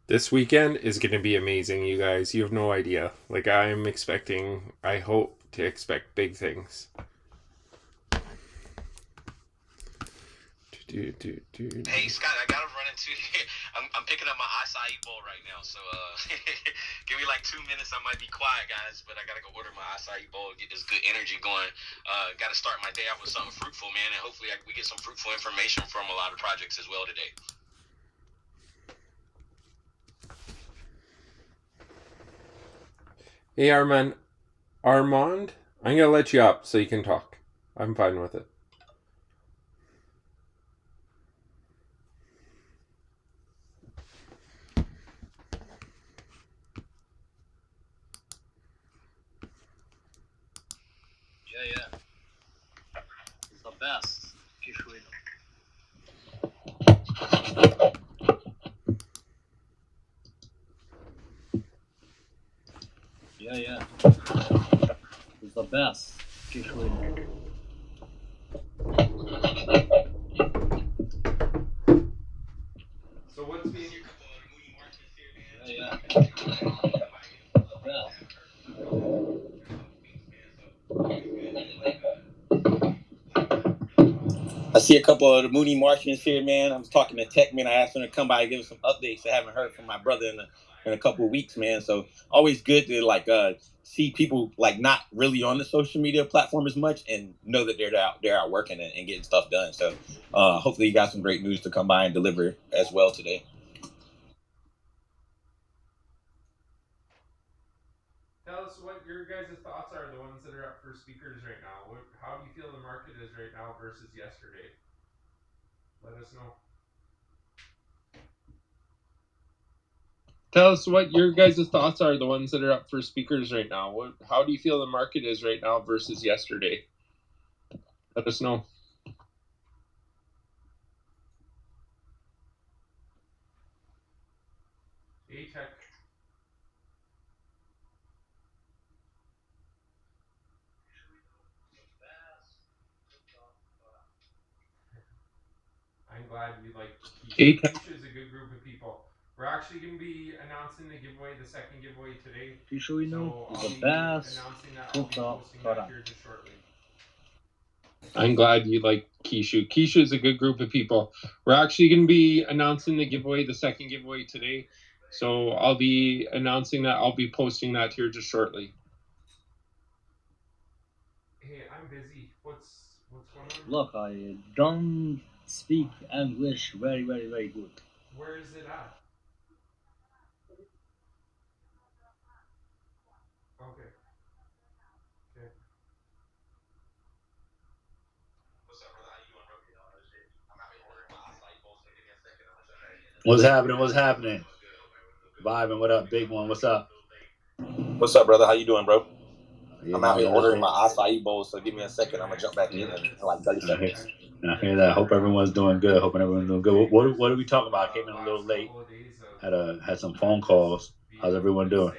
This weekend is going to be amazing, you guys. You have no idea. Like, I hope to expect big things. Hey Scott, I gotta run into. I'm picking up my acai bowl right now, so give me like 2 minutes. I might be quiet, guys, but I gotta go order my acai bowl, get this good energy going. Gotta start my day off with something fruitful, man, and hopefully we get some fruitful information from a lot of projects as well today. Hey, Armand, I'm going to let you up so you can talk. I'm fine with it. Yeah. It's the best. Usually. Yeah. It's the best. Usually. So what's being... Yeah. I see a couple of the Moody Martians here, man. I was talking to Tech, man. I asked him to come by and give us some updates. I haven't heard from my brother in a couple of weeks, man. So always good to see people like not really on the social media platform as much and know that they're out working and getting stuff done. So hopefully you got some great news to come by and deliver as well today. Tell us what your guys' thoughts are, the ones that are up for speakers right now. How do you feel the market is right now versus yesterday? Let us know. Tell us what your guys' thoughts are, the ones that are up for speakers right now. How do you feel the market is right now versus yesterday? Let us know. Hey, Tech. I'm glad you like Keisha. Keisha is a good group of people. We're actually going to be announcing the second giveaway today. Usually So I'll the be best announcing that. I'll be posting that product. here just shortly. I'm glad you like Keisha. Keisha is a good group of people. We're actually going to be announcing the second giveaway today. So I'll be announcing that. I'll be posting that here just shortly. Hey, I'm busy. What's going on? Look, I don't speak English very good. Where is it at? Okay. Okay. What's up, brother? How you doing, bro? I'm out here ordering my acai bowl, so give me a second. I'm gonna jump back in. What's happening? Vibing, what up? Big one, what's up? What's up, brother? How you doing, bro? Yeah, I'm out here ordering everything. my acai bowl, so give me a second. I'm gonna jump back in like 30 I hear, seconds. I hear that. Hope everyone's doing good. Hoping everyone's doing good. What are we talking about? I came in a little late. Had some phone calls. How's everyone doing?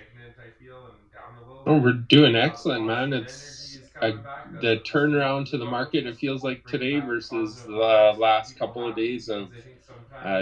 Oh, we're doing excellent, man. It's the turnaround to the market. It feels like today versus the last couple of days of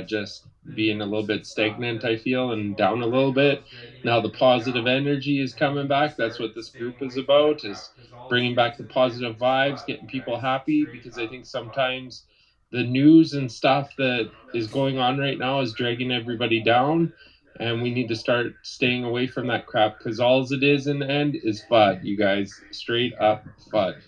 just being a little bit stagnant. I feel and down a little bit. Now the positive energy is coming back. That's what this group is about. Is bringing back the positive vibes, getting people happy. Because I think sometimes the news and stuff that is going on right now is dragging everybody down, and we need to start staying away from that crap, because all it is in the end is FUD, you guys. Straight up FUD.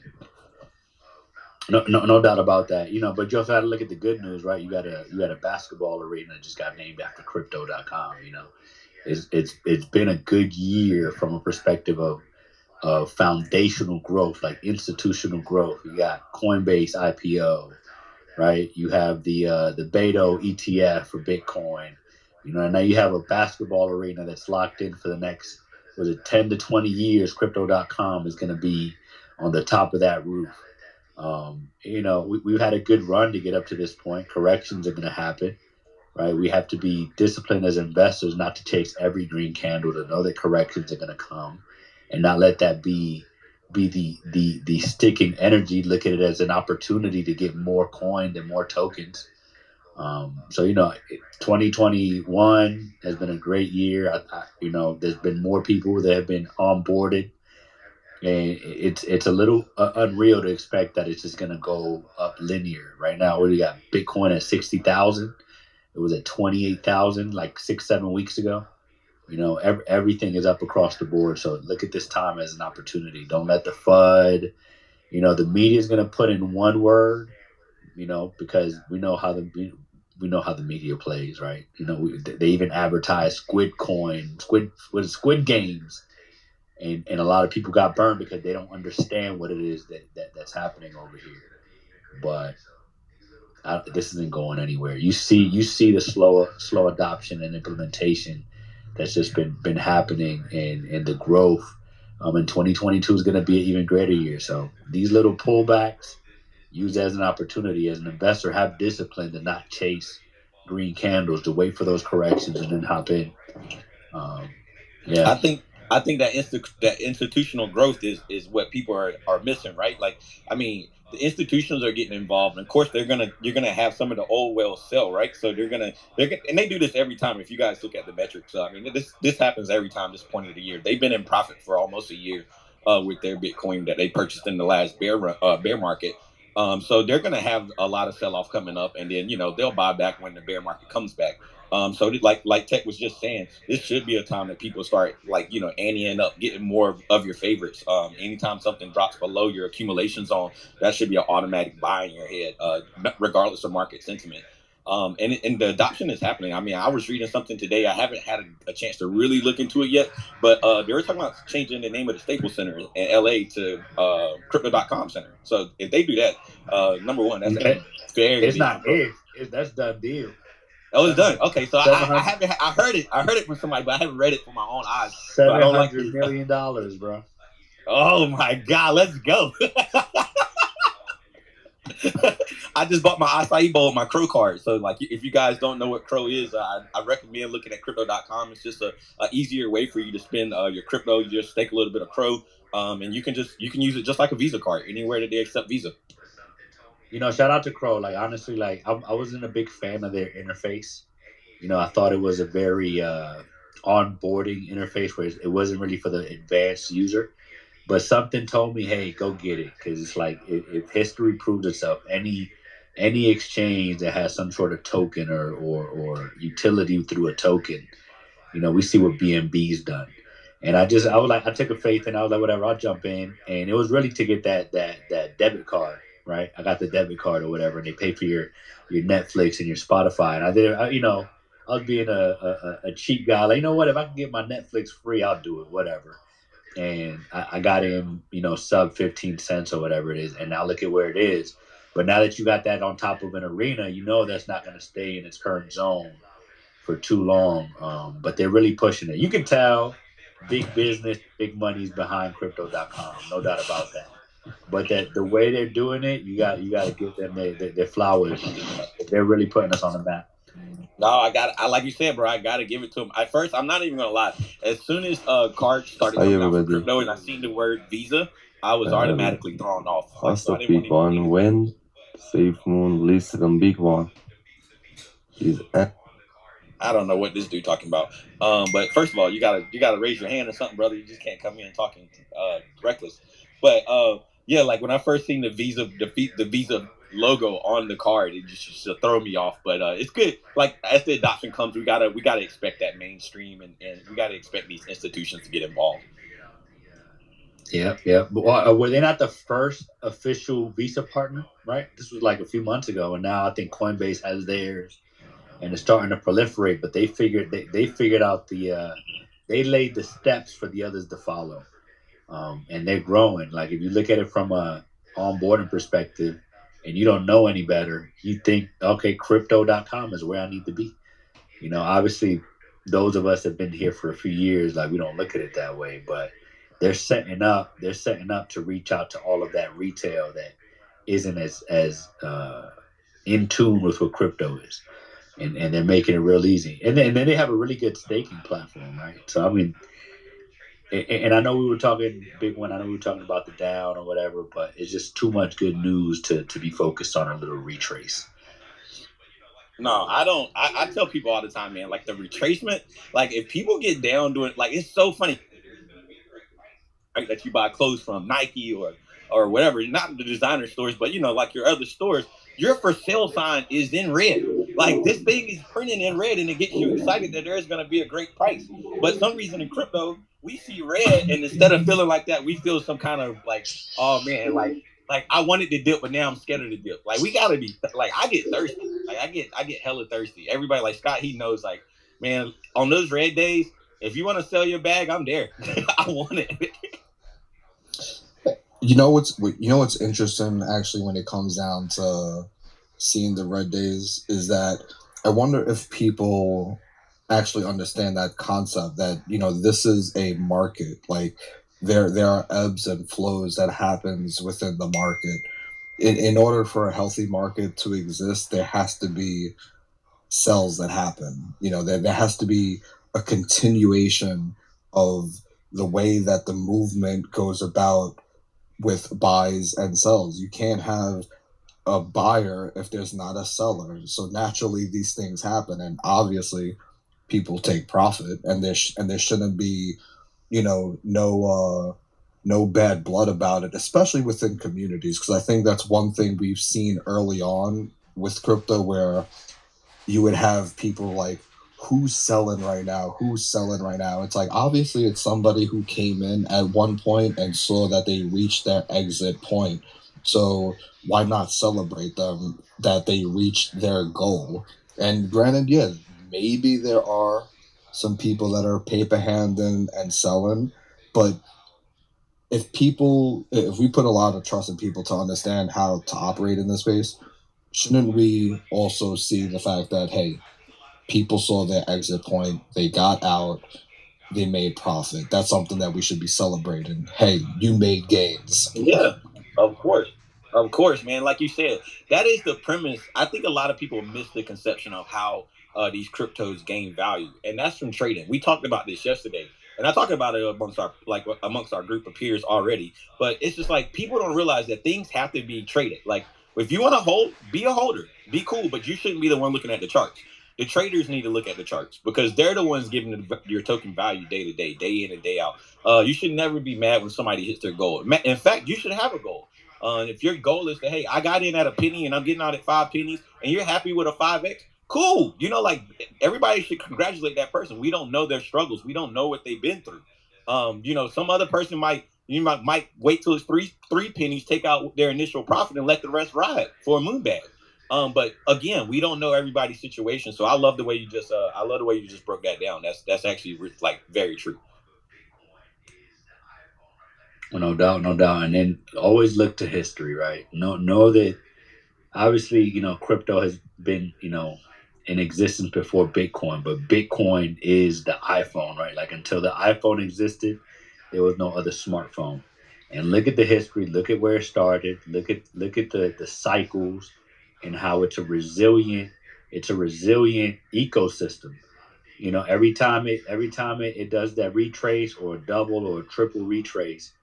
No doubt about that. But you also got to look at the good news, right? You got a basketball arena that just got named after Crypto.com. It's been a good year from a perspective of foundational growth, like institutional growth. You got Coinbase IPO, right? You have the Beto ETF for Bitcoin. And now you have a basketball arena that's locked in for the next, was it 10 to 20 years? Crypto.com is going to be on the top of that roof. We've had a good run to get up to this point. Corrections are going to happen, right? We have to be disciplined as investors not to chase every green candle, to know that corrections are going to come and not let that be the sticking energy. Look at it as an opportunity to get more coined and more tokens. So 2021 has been a great year. There's been more people that have been onboarded, and it's a little unreal to expect that it's just gonna go up linear. Right now, we got Bitcoin at 60,000. It was at 28,000 like 6-7 weeks ago. Everything is up across the board. So look at this time as an opportunity. Don't let the FUD. The media is going to put in one word. Because we know how the media plays, right? They even advertise Squid Games, and a lot of people got burned because they don't understand what it is that's happening over here. But this isn't going anywhere. You see the slow adoption and implementation that's just been happening, and the growth. In 2022 is going to be an even greater year. So these little pullbacks, use as an opportunity as an investor, have discipline to not chase green candles, to wait for those corrections and then hop in. Yeah. I think that institutional growth is what people are missing, right? Like, I mean, the institutions are getting involved, and of course you're gonna have some of the old wells sell, right? So and they do this every time. If you guys look at the metrics, so I mean, this happens every time this point of the year. They've been in profit for almost a year with their Bitcoin that they purchased in the last bear market. So they're gonna have a lot of sell off coming up, and then they'll buy back when the bear market comes back. So like Tech was just saying, this should be a time that people start anteing up, getting more of your favorites. Anytime something drops below your accumulation zone, that should be an automatic buy in your head, regardless of market sentiment. And the adoption is happening. I mean, I was reading something today. I haven't had a chance to really look into it yet, but they were talking about changing the name of the Staples Center in LA to Crypto.com Center. So if they do that, number one, that's a very It's big not growth. that's done deal. Oh, it's done. 700, Okay, so I 700 haven't. I heard it. I heard it from somebody, but I haven't read it from my own eyes. So I seven don't like hundred to. million dollars, bro. Oh my God, let's go! I just bought my acai bowl, my Crow card. So like, if you guys don't know what Crow is, I recommend looking at Crypto.com. It's just a easier way for you to spend your crypto. You just stake a little bit of Crow, and you can use it just like a Visa card anywhere that they accept Visa. Shout out to Crow. Like, honestly, like I wasn't a big fan of their interface. I thought it was a very onboarding interface where it wasn't really for the advanced user. But something told me, hey, go get it, because it's like if history proves itself, any exchange that has some sort of token or utility through a token, we see what BNB's done. And I was like, I took a faith and I was like, whatever, I'll jump in. And it was really to get that debit card, right? I got the debit card or whatever, and they pay for your Netflix and your Spotify. And I was being a cheap guy. Like, what? If I can get my Netflix free, I'll do it, whatever. And I got in, sub 15 cents or whatever it is. And now look at where it is. But now that you got that on top of an arena, that's not going to stay in its current zone for too long. But they're really pushing it. You can tell big business, big money's behind crypto.com. No doubt about that. But that the way they're doing it, you got to give them their flowers. They're really putting us on the map. No, I like you said, bro. I gotta give it to them. At first, I'm not even gonna lie. As soon as cards started Hi coming out for everybody. crypto, and I seen the word Visa, I was automatically thrown off. Like, Host so I of didn't want to BigONE use. when Safe Moon listed on BigONE is I don't know what this dude talking about. But first of all, you gotta raise your hand or something, brother. You just can't come in talking reckless. But yeah, like when I first seen the Visa logo on the card, it just used to throw me off. But it's good. Like as the adoption comes, we gotta expect that mainstream, and we gotta expect these institutions to get involved. Yeah, yeah. But were they not the first official Visa partner? Right. This was like a few months ago, and now I think Coinbase has theirs, and it's starting to proliferate. But they figured out they laid the steps for the others to follow, and they're growing. Like if you look at it from a onboarding perspective, and you don't know any better, you think, okay, crypto.com is where I need to be. Obviously, those of us have been here for a few years, like we don't look at it that way, but they're setting up to reach out to all of that retail that isn't as in tune with what crypto is, and they're making it real easy, and then they have a really good staking platform, right? So I mean, and I know we were talking big one. I know we were talking about the down or whatever, but it's just too much good news to be focused on a little retrace. No, I don't. I tell people all the time, man. Like the retracement, like if people get down doing, like it's so funny, right? That you buy clothes from Nike or whatever, not the designer stores, but like your other stores. Your for sale sign is in red. Like this thing is printed in red, and it gets you excited that there's going to be a great price. But some reason in crypto, we see red, and instead of feeling like that, we feel some kind of like, oh man, like I wanted to dip, but now I'm scared of the dip. Like we gotta be like I get thirsty. Like I get hella thirsty. Everybody like Scott, he knows like, man, on those red days, if you want to sell your bag, I'm there. I want it. You know what's interesting actually when it comes down to seeing the red days is that I wonder if people actually understand that concept that this is a market. Like there are ebbs and flows that happens within the market. In order for a healthy market to exist, there has to be cells that happen. There has to be a continuation of the way that the movement goes about with buys and sells. You can't have a buyer if there's not a seller. So naturally, these things happen, and obviously, people take profit, and there shouldn't be, no bad blood about it, especially within communities. Because I think that's one thing we've seen early on with crypto, where you would have people like, who's selling right now, who's selling right now. It's like, obviously it's somebody who came in at one point and saw that they reached their exit point, so why not celebrate them that they reached their goal? And granted, yeah, maybe there are some people that are paper handing and selling, but if we put a lot of trust in people to understand how to operate in this space, shouldn't we also see the fact that, hey, people saw their exit point, they got out, they made profit? That's something that we should be celebrating. Hey, you made gains. Yeah, of course. Of course, man. Like you said, that is the premise. I think a lot of people miss the conception of how these cryptos gain value, and that's from trading. We talked about this yesterday, and I talked about it amongst our group of peers already. But it's just like people don't realize that things have to be traded. Like if you want to hold, be a holder, be cool, but you shouldn't be the one looking at the charts. The traders need to look at the charts because they're the ones giving your token value day to day, day in and day out. You should never be mad when somebody hits their goal. In fact, you should have a goal. If your goal is to, hey, I got in at a penny and I'm getting out at 5 pennies, and you're happy with a 5x, cool. Like everybody should congratulate that person. We don't know their struggles. We don't know what they've been through. Some other person might wait till it's three pennies, take out their initial profit, and let the rest ride for a moon bag. But again, we don't know everybody's situation. So I love the way you just broke that down. That's actually like very true. Well, no doubt, no doubt. And then always look to history, right? Know that obviously, crypto has been, in existence before Bitcoin, but Bitcoin is the iPhone, right? Like until the iPhone existed, there was no other smartphone. And look at the history, look at where it started, look at the cycles and how it's a resilient ecosystem. Every time it does that retrace or a double or a triple retrace,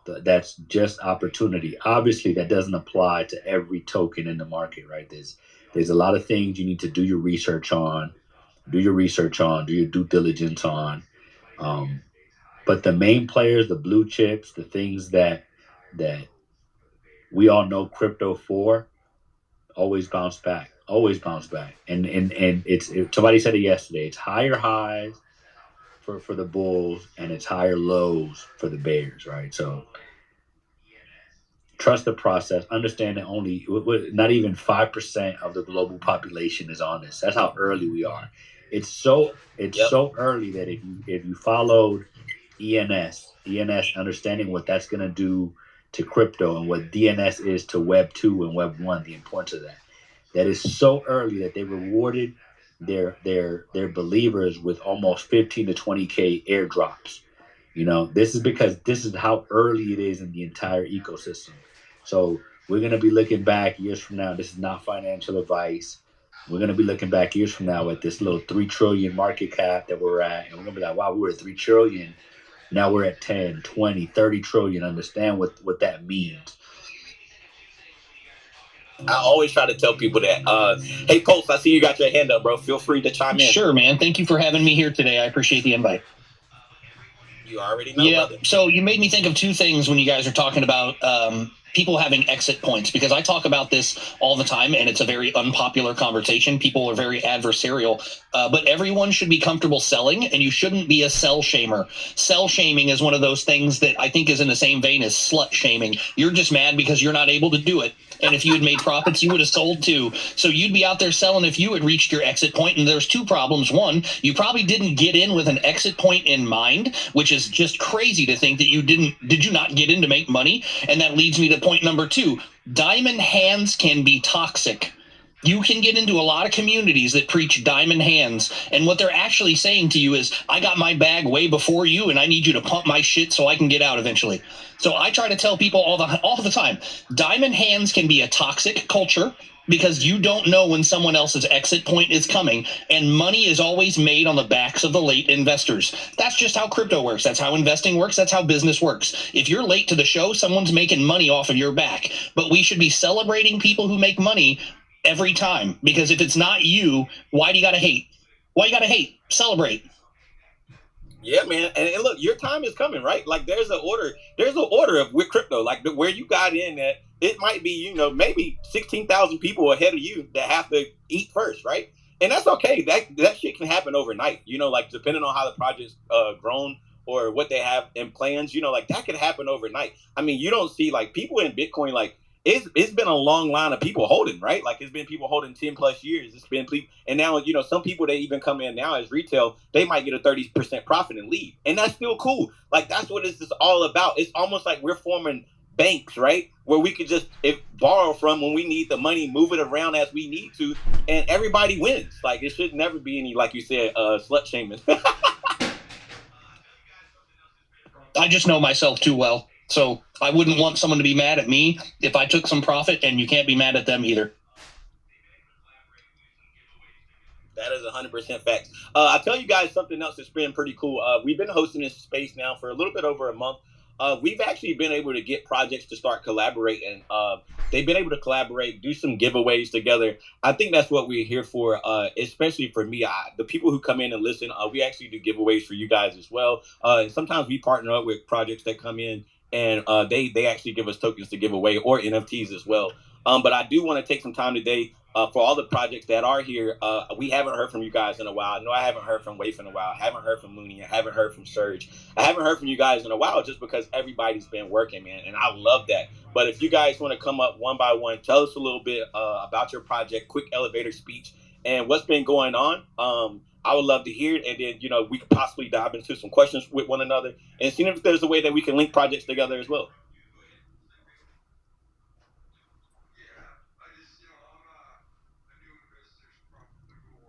that's just opportunity. Obviously, that doesn't apply to every token in the market, right? There's a lot of things you need to do your research on, do your due diligence on. Um, but the main players, the blue chips, the things that we all know crypto for, always bounce back, always bounce back. And somebody said it yesterday. It's higher highs for the Bulls, and it's higher lows for the Bears, right? So trust the process. Understand that only not even 5% of the global population is on this. That's how early we are. It's Yep. so early that if you followed ENS, understanding what that's going to do to crypto and what DNS is to Web 2 and Web 1, the importance of that. That is so early that they rewarded their believers with almost 15 to 20K airdrops. This is because this is how early it is in the entire ecosystem. So we're gonna be looking back years from now. This is not financial advice. We're gonna be looking back years from now at this little 3 trillion market cap that we're at, and we're gonna be like, wow, we were at 3 trillion. Now we're at 10, 20, 30 trillion. Understand what that means. I always try to tell people that. Hey, Pulse, I see you got your hand up, bro. Feel free to chime in. Sure, man. Thank you for having me here today. I appreciate the invite. You already know, brother. So you made me think of two things when you guys are talking about people having exit points, because I talk about this all the time, and it's a very unpopular conversation. People are very adversarial, but everyone should be comfortable selling, and you shouldn't be a sell shamer. Sell shaming is one of those things that I think is in the same vein as slut shaming. You're just mad because you're not able to do it. And if you had made profits, you would have sold too. So you'd be out there selling if you had reached your exit point. And there's two problems. One, you probably didn't get in with an exit point in mind, which is just crazy to think that you didn't. Did you not get in to make money? And that leads me to point number two. Diamond hands can be toxic. You can get into a lot of communities that preach diamond hands, and what they're actually saying to you is, I got my bag way before you, and I need you to pump my shit so I can get out eventually. So I try to tell people all the time, diamond hands can be a toxic culture because you don't know when someone else's exit point is coming, and money is always made on the backs of the late investors. That's just how crypto works. That's how investing works. That's how business works. If you're late to the show, someone's making money off of your back. But we should be celebrating people who make money every time, because if it's not you, why do you gotta hate? Why you gotta hate? Celebrate. Yeah, man. And look, your time is coming, right? Like there's an order of with crypto, like where you got in at. It might be, maybe 16,000 people ahead of you that have to eat first, right? And that's okay. That shit can happen overnight. Like depending on how the project's grown or what they have in plans. Like that could happen overnight. I mean, you don't see like people in Bitcoin like it's been a long line of people holding, right? Like it's been people holding 10 plus years. It's been people, and now some people they even come in now as retail, they might get a 30% profit and leave, and that's still cool. Like that's what this is all about. It's almost like we're forming banks, right? Where we could just borrow from when we need the money, move it around as we need to, and everybody wins. Like it should never be any, like you said, slut shaming. I just know myself too well. So I wouldn't want someone to be mad at me if I took some profit, and you can't be mad at them either. That is 100% facts. I'll tell you guys something else that's been pretty cool. We've been hosting this space now for a little bit over a month. We've actually been able to get projects to start collaborating. They've been able to collaborate, do some giveaways together. I think that's what we're here for, especially for me. The people who come in and listen, we actually do giveaways for you guys as well. And sometimes we partner up with projects that come in, and they actually give us tokens to give away or NFTs as well. But I do want to take some time today for all the projects that are here. We haven't heard from you guys in a while. No, I haven't heard from Waif in a while. I haven't heard from Mooney. I haven't heard from Surge. I haven't heard from you guys in a while just because everybody's been working, man. And I love that. But if you guys want to come up one by one, tell us a little bit about your project, quick elevator speech, and what's been going on. I would love to hear it. And then, we could possibly dive into some questions with one another and see if there's a way that we can link projects together as well.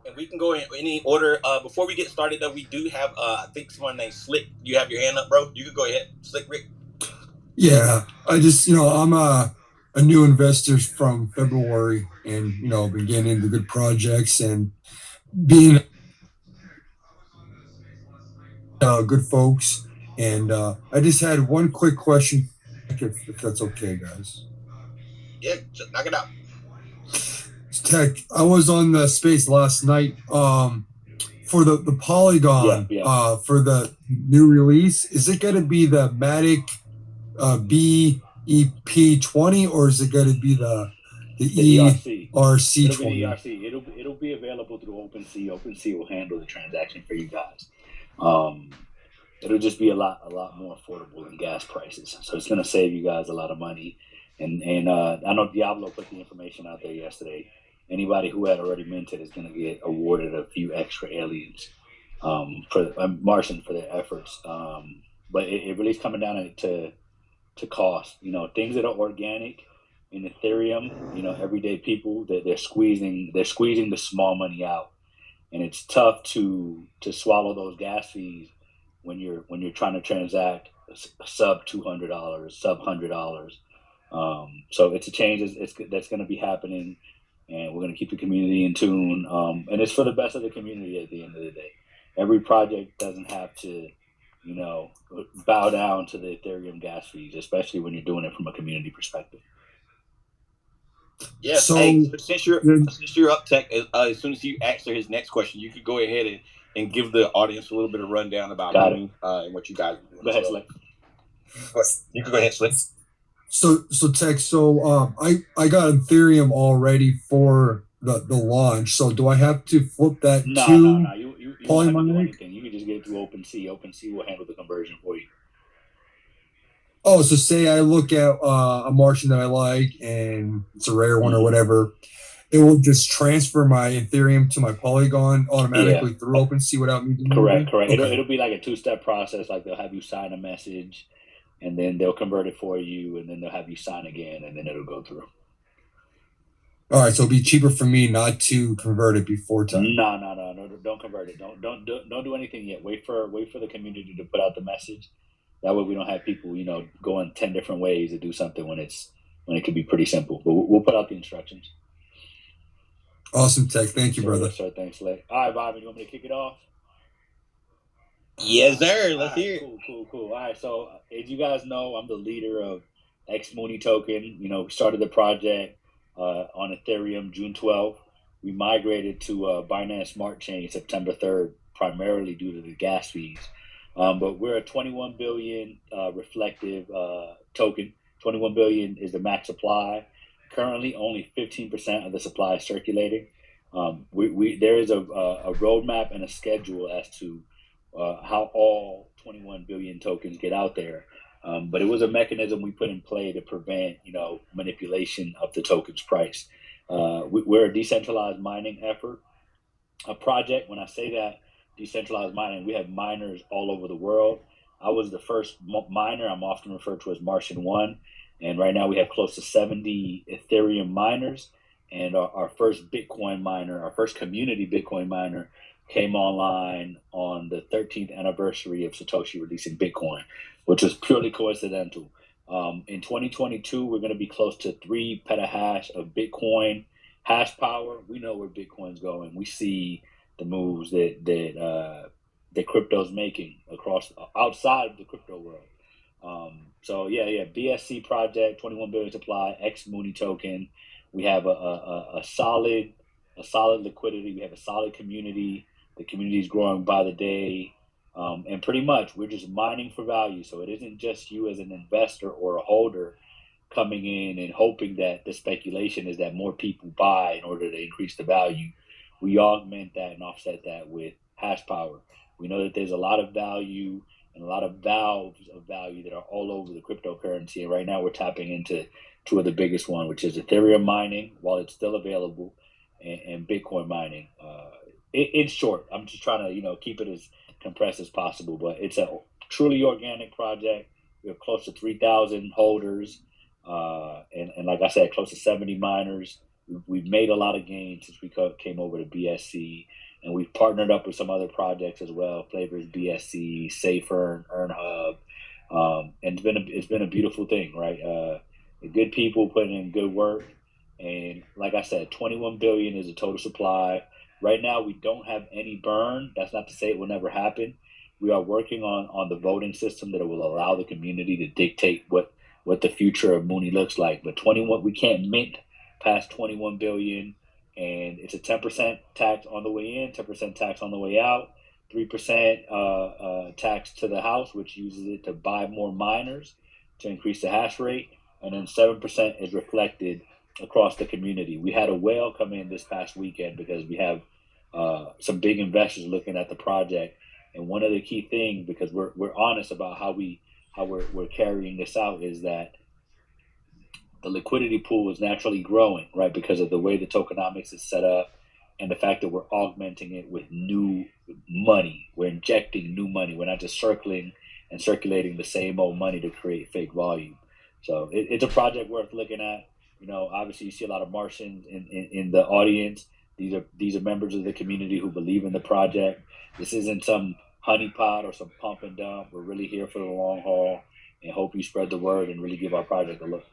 And we can go in any order. Before we get started, though, we do have, I think someone named Slick. You have your hand up, bro. You can go ahead. Slick Rick. Yeah, I just, I'm a new investor from February, and, been getting into good projects and being good folks. And I just had one quick question, if that's okay, guys. Yeah, just knock it out. Tech, I was on the space last night for the Polygon for the new release. Is it going to be the Matic BEP20, or is it going to be the ERC20? It'll be available through OpenSea. OpenSea will handle the transaction for you guys. It'll just be a lot more affordable than gas prices. So it's going to save you guys a lot of money. And I know Diablo put the information out there yesterday. Anybody who had already minted is going to get awarded a few extra aliens for Martian for their efforts. But it really is coming down to cost. Things that are organic in Ethereum. Everyday people that they're squeezing the small money out, and it's tough to swallow those gas fees when you're trying to transact sub $200, sub $100. So it's a change that's going to be happening, and we're going to keep the community in tune. And it's for the best of the community at the end of the day. Every project doesn't have to, bow down to the Ethereum gas fees, especially when you're doing it from a community perspective. Yeah. So, hey, since you're up, Tech, as soon as you answer his next question, you could go ahead and give the audience a little bit of rundown about Moody and what you guys are doing. Go ahead, Slick. You can go ahead, Slick. So Tech, I got Ethereum already for the launch. So do I have to flip that No. You don't have to do anything. You can just get it through OpenSea. OpenSea will handle the conversion for you. Oh, so say I look at a Martian that I like and it's a rare one or whatever, it will just transfer my Ethereum to my Polygon automatically through OpenSea without me doing anything? Correct. Okay. It'll be like a 2-step process. Like they'll have you sign a message, and then they'll convert it for you, and then they'll have you sign again, and then it'll go through. All right, so it'll be cheaper for me not to convert it before time. No. Don't convert it. Don't do anything yet. Wait for the community to put out the message. That way we don't have people, going 10 different ways to do something when it can be pretty simple. But we'll put out the instructions. Awesome, Tech. Thank you, brother. Sir, thanks, Slick. All right, Bobby, you want me to kick it off? Yes, sir. Let's hear it. Cool. All right, so as you guys know, I'm the leader of Moody token. We started the project on Ethereum June 12th. We migrated to Binance Smart Chain September 3rd, primarily due to the gas fees. But we're a 21 billion reflective token. 21 billion is the max supply. Currently, only 15% of the supply is circulating. There is a roadmap and a schedule as to how all 21 billion tokens get out there. But it was a mechanism we put in play to prevent, manipulation of the token's price. We're a decentralized mining effort, a project. When I say that, decentralized mining, we have miners all over the world. I was the first miner. I'm often referred to as Martian One. And right now we have close to 70 Ethereum miners. And our first Bitcoin miner, our first community Bitcoin miner, came online on the 13th anniversary of Satoshi releasing Bitcoin, which was purely coincidental. In 2022, we're going to be close to 3 petahash of Bitcoin hash power. We know where Bitcoin's going. We see the moves that crypto's making outside of the crypto world. So BSC project, 21 billion supply, Moody token. We have a solid liquidity. We have a solid community. The community is growing by the day. And pretty much we're just mining for value. So it isn't just you as an investor or a holder coming in and hoping that the speculation is that more people buy in order to increase the value. We augment that and offset that with hash power. We know that there's a lot of value and a lot of valves of value that are all over the cryptocurrency. And right now we're tapping into two of the biggest one, which is Ethereum mining while it's still available, and Bitcoin mining. In short, I'm just trying to, keep it as compressed as possible, but it's a truly organic project. We have close to 3,000 holders. And like I said, close to 70 miners. We've made a lot of gains since we came over to BSC, and we've partnered up with some other projects as well. Flavors BSC, Safer, Earn Hub, and it's been a beautiful thing, right? The good people putting in good work, and like I said, 21 billion is the total supply. Right now, we don't have any burn. That's not to say it will never happen. We are working on the voting system that will allow the community to dictate what the future of Moody looks like. But 21, we can't mint past 21 billion, and it's a 10% tax on the way in, 10% tax on the way out, 3% tax to the house, which uses it to buy more miners to increase the hash rate, and then 7% is reflected across the community. We had a whale come in this past weekend because we have some big investors looking at the project, and one of the key things, because we're honest about how we're carrying this out, is that the liquidity pool is naturally growing, right? Because of the way the tokenomics is set up and the fact that we're augmenting it with new money. We're injecting new money. We're not just circulating the same old money to create fake volume. So it's a project worth looking at. Obviously you see a lot of Martians in the audience. These are members of the community who believe in the project. This isn't some honeypot or some pump and dump. We're really here for the long haul, and hope you spread the word and really give our project a look.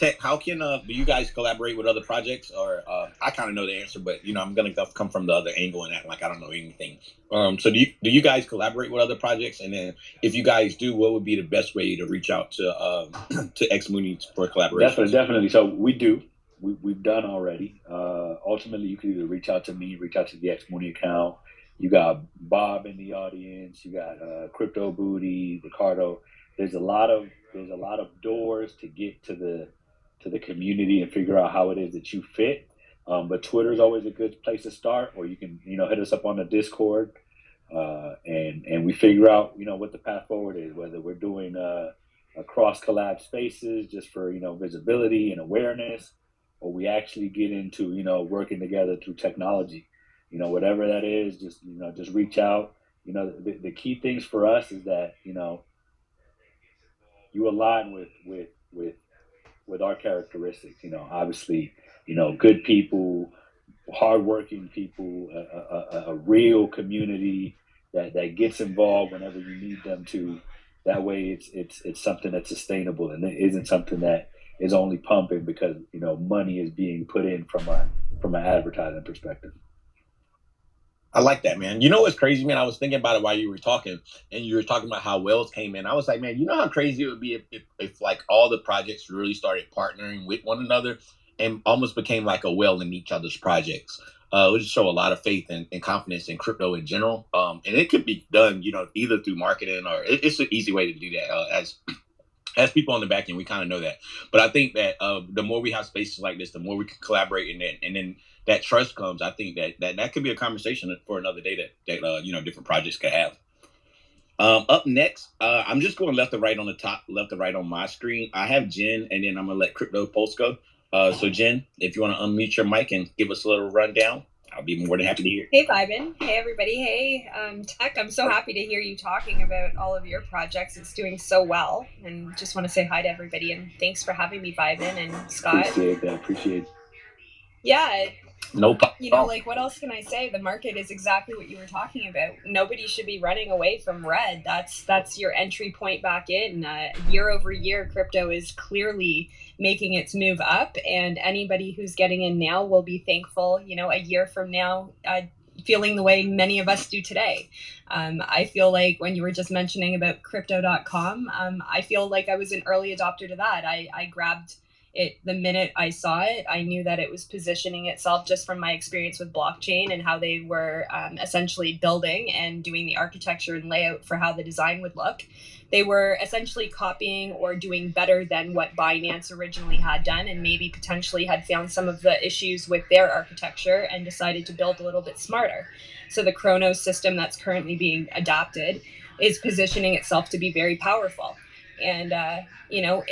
Tech, how can do you guys collaborate with other projects? Or I kind of know the answer, but I'm gonna come from the other angle and act like I don't know anything. So do you guys collaborate with other projects? And then if you guys do, what would be the best way to reach out to to X Moody for collaboration? Definitely. So we do. We've done already. Ultimately, you can either reach out to me, reach out to the X Moody account. You got Bob in the audience. You got Crypto Booty, Ricardo. There's a lot of doors to get to the community and figure out how it is that you fit. But Twitter is always a good place to start, or you can hit us up on the Discord, and we figure out what the path forward is. Whether we're doing cross collab spaces just for visibility and awareness, or we actually get into working together through technology. Whatever that is, just reach out. The key things for us is that you align with our characteristics. Obviously, good people, hardworking people, a real community that gets involved whenever you need them to. That way, it's something that's sustainable, and it isn't something that is only pumping because money is being put in from an advertising perspective. I like that, man. You know what's crazy, man? I was thinking about it while you were talking, and you were talking about how Wells came in. I was like, man, you know how crazy it would be if like all the projects really started partnering with one another and almost became like a well in each other's projects. It would just show a lot of faith and confidence in crypto in general. And it could be done, either through marketing or it's an easy way to do that. As people on the back end, we kind of know that. But I think that the more we have spaces like this, the more we can collaborate, and then that trust comes. I think that could be a conversation for another day that different projects could have. Up next, I'm just going left to right on the top, left to right on my screen. I have Jen, and then I'm gonna let Crypto Pulse go. So Jen, if you want to unmute your mic and give us a little rundown, I'll be more than happy to hear. Hey, Vibin. Hey, everybody. Hey, Tech. I'm so happy to hear you talking about all of your projects. It's doing so well. And just want to say hi to everybody. And thanks for having me, Vibin and Scott. Appreciate that. Yeah. No problem. Like, what else can I say? The market is exactly what you were talking about. Nobody should be running away from red. That's your entry point back in. Year over year, crypto is clearly making its move up, and anybody who's getting in now will be thankful, a year from now, feeling the way many of us do today. I feel like when you were just mentioning about crypto.com, I feel like I was an early adopter to that. I grabbed it the minute I saw it. I knew that it was positioning itself just from my experience with blockchain and how they were essentially building and doing the architecture and layout for how the design would look. They were essentially copying or doing better than what Binance originally had done, and maybe potentially had found some of the issues with their architecture and decided to build a little bit smarter. So the Chronos system that's currently being adapted is positioning itself to be very powerful. And,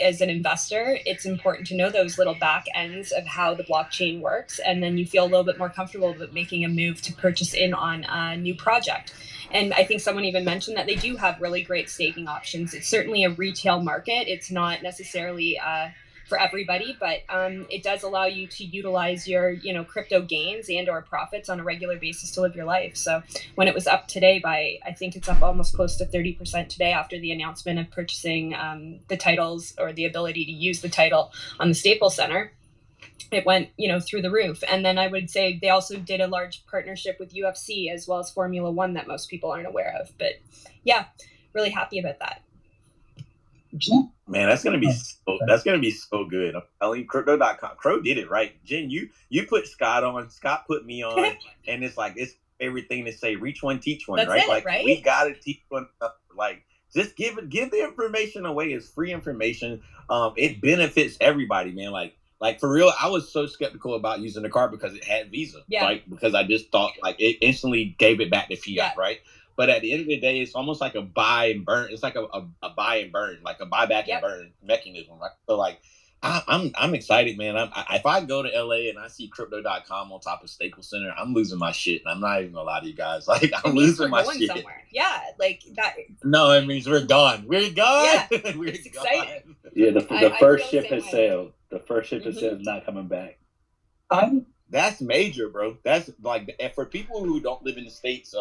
as an investor, it's important to know those little back ends of how the blockchain works. And then you feel a little bit more comfortable with making a move to purchase in on a new project. And I think someone even mentioned that they do have really great staking options. It's certainly a retail market. It's not necessarily for everybody, but it does allow you to utilize your, crypto gains and or profits on a regular basis to live your life. So when it was up today I think it's up almost close to 30% today after the announcement of purchasing the titles or the ability to use the title on the Staples Center, it went, through the roof. And then I would say they also did a large partnership with UFC as well as Formula One that most people aren't aware of. But yeah, really happy about that. Man, that's gonna be so good. I'm telling you, crypto.com. Crow did it right. Jen, you put Scott on, Scott put me on, and it's like it's everything to say reach one, teach one, That's right? it, Like right? we gotta teach one. Like just give the information away. It's free information. It benefits everybody, man. Like for real, I was so skeptical about using the card because it had Visa. Yeah. Like because I just thought like it instantly gave it back to fiat, Yeah. right? But at the end of the day, it's almost like a buy and burn. It's like a buy and burn, like a buyback and burn mechanism, right? So like, I'm excited, man. If I go to LA and I see crypto.com on top of Staples Center, I'm losing my shit. I'm not even gonna lie to you guys. Like I'm losing my shit. Somewhere. Yeah, like that. No, it means we're gone. We're gone. Yeah, we're it's gone. exciting. Yeah, the first ship has sailed. The first ship Mm-hmm. has sailed, not coming back. That's major, bro. That's like for people who don't live in the States,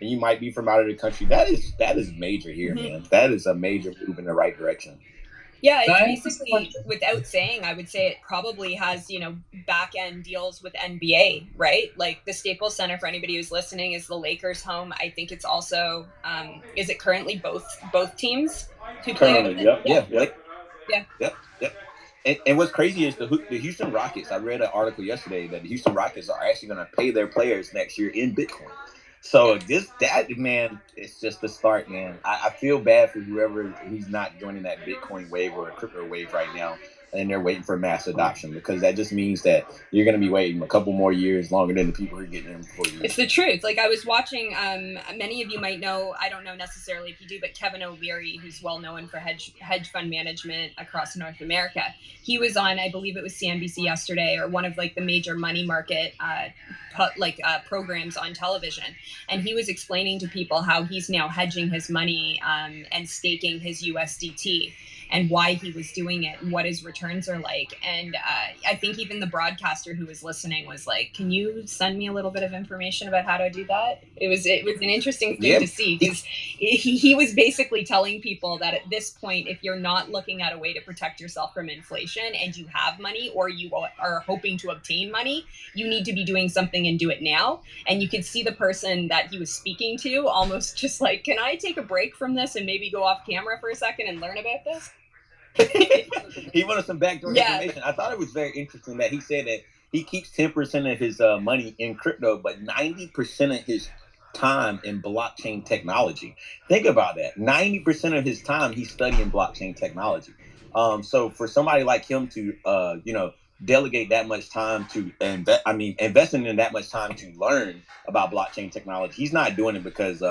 and you might be from out of the country. That is major here, man. That is a major move in the right direction. Yeah, it's basically, without saying, I would say it probably has, back end deals with NBA, right? Like the Staples Center, for anybody who's listening, is the Lakers' home. I think it's also, is it currently both teams who play out of Currently, it? yep. Yep. And what's crazy is the Houston Rockets. I read an article yesterday that the Houston Rockets are actually going to pay their players next year in Bitcoin. So man, it's just the start, man. I feel bad for who's not joining that Bitcoin wave or a crypto wave right now, and they're waiting for mass adoption, because that just means that you're going to be waiting a couple more years longer than the people who are getting in before you. It's the truth. Like, I was watching, many of you might know, I don't know necessarily if you do, but Kevin O'Leary, who's well known for hedge fund management across North America, he was on, I believe it was CNBC yesterday, or one of like the major money market programs on television, and he was explaining to people how he's now hedging his money and staking his USDT, and why he was doing it and what his returns are like. And I think even the broadcaster who was listening was like, can you send me a little bit of information about how to do that? It was an interesting thing to see, because he was basically telling people that at this point, if you're not looking at a way to protect yourself from inflation and you have money, or you are hoping to obtain money, you need to be doing something and do it now. And you could see the person that he was speaking to almost just like, can I take a break from this and maybe go off camera for a second and learn about this? He wanted some backdoor information. I thought it was very interesting that he said that he keeps 10% of his money in crypto, but 90% of his time in blockchain technology. Think about that. 90% of his time he's studying blockchain technology. So for somebody like him to delegate that much time to investing in that much time to learn about blockchain technology, he's not doing it because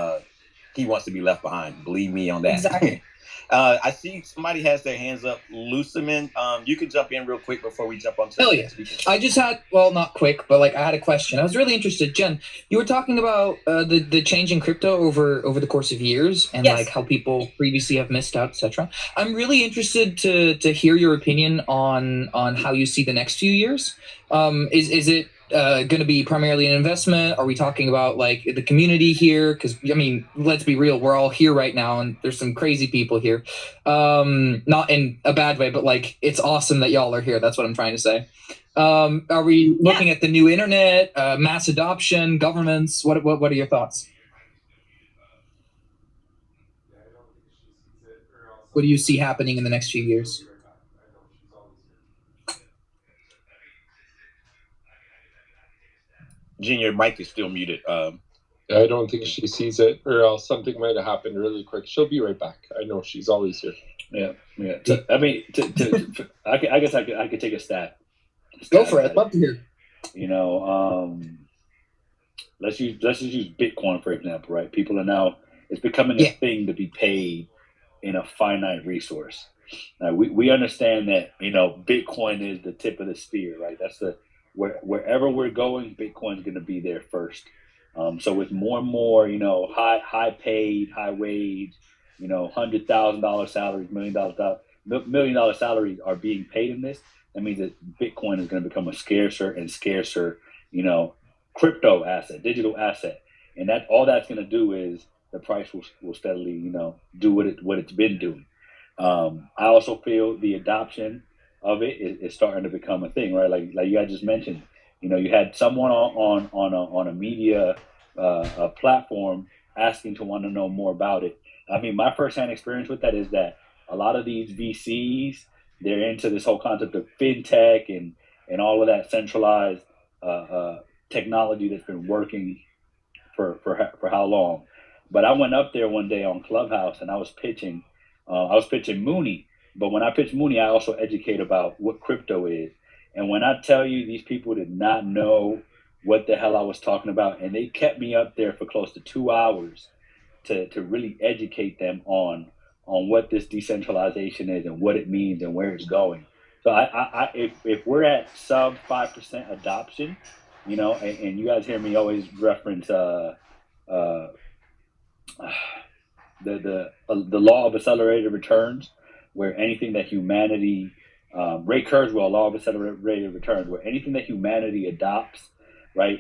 he wants to be left behind. Believe me on that. Exactly. I see somebody has their hands up. Luciman, you can jump in real quick before we jump on to the next speaker. I just had, well, not quick, but like I had a question. I was really interested. Jen, you were talking about the change in crypto over the course of years, and like how people previously have missed out, etc. I'm really interested to hear your opinion on how you see the next few years. Is it going to be primarily an investment? Are we talking about like the community here? Because I mean, let's be real, we're all here right now, and there's some crazy people here. Not in a bad way, but like it's awesome that y'all are here. That's what I'm trying to say. Are we looking at the new internet, mass adoption, governments? What are your thoughts? What do you see happening in the next few years? Jen, your mic is still muted. I don't think she sees it, or else something might have happened really quick. She'll be right back. I know she's always here. Yeah. I mean, I guess I could take a stab. Go for it. Love to hear. Let's just use Bitcoin for example, right? People are now, it's becoming a thing to be paid in a finite resource. Now we understand that Bitcoin is the tip of the spear, right? That's wherever we're going, Bitcoin's going to be there first. So with more and more, high paid, high wage, $100,000 salaries, $1 million salaries are being paid in this. That means that Bitcoin is going to become a scarcer and scarcer, crypto asset, digital asset, and all that's going to do is the price will steadily, do what it's been doing. I also feel the adoption of it is starting to become a thing, right? Like you guys just mentioned, you had someone on a media a platform asking to want to know more about it. I mean, my firsthand experience with that is that a lot of these VCs, they're into this whole concept of fintech and all of that centralized technology that's been working for how long. But I went up there one day on Clubhouse and I was pitching Moody. But when I pitch Moody, I also educate about what crypto is. And when I tell you, these people did not know what the hell I was talking about, and they kept me up there for close to 2 hours to really educate them on what this decentralization is and what it means and where it's going. So if we're at sub 5% adoption, and you guys hear me always reference the law of accelerated returns, where anything that humanity, Ray Kurzweil, law of accelerated returns, where anything that humanity adopts, right,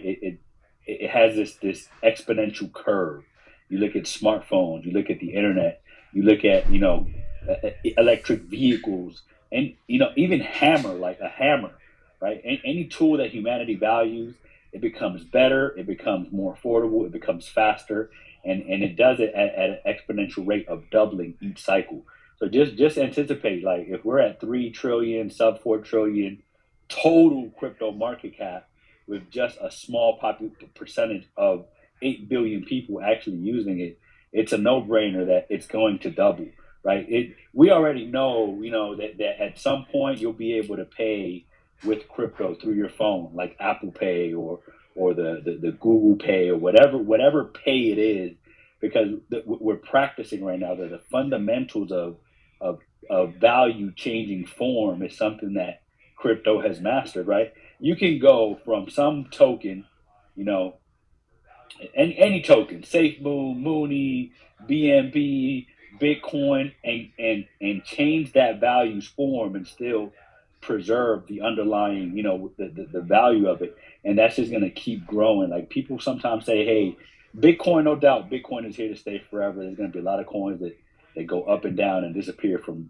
it has this exponential curve. You look at smartphones, you look at the internet, you look at electric vehicles, and even like a hammer, right? Any tool that humanity values, it becomes better, it becomes more affordable, it becomes faster, and it does it at an exponential rate of doubling each cycle. So just anticipate, like, if we're at 3 trillion, sub 4 trillion total crypto market cap, with just a small percentage of 8 billion people actually using it, it's a no-brainer that it's going to double, right? We already know, that at some point you'll be able to pay with crypto through your phone, like Apple Pay or the Google Pay or whatever pay it is, because we're practicing right now that the fundamentals of value changing form is something that crypto has mastered, right? You can go from some token, any token, SafeMoon, Moody, BNB, Bitcoin, and change that value's form and still preserve the underlying, the value of it. And that's just going to keep growing. Like, people sometimes say, hey, Bitcoin, no doubt, Bitcoin is here to stay forever. There's going to be a lot of coins that go up and down and disappear from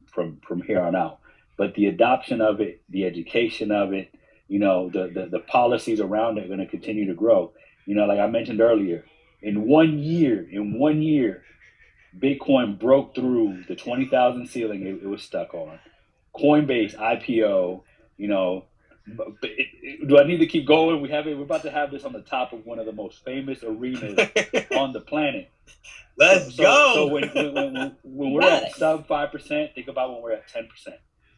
here on out. But the adoption of it, the education of it, the policies around it are going to continue to grow. Like I mentioned earlier, in one year, Bitcoin broke through the 20,000 ceiling it was stuck on. Coinbase IPO, do I need to keep going? We're about to have this on the top of one of the most famous arenas on the planet. Let's go. So when we're at sub 5%, think about when we're at 10%.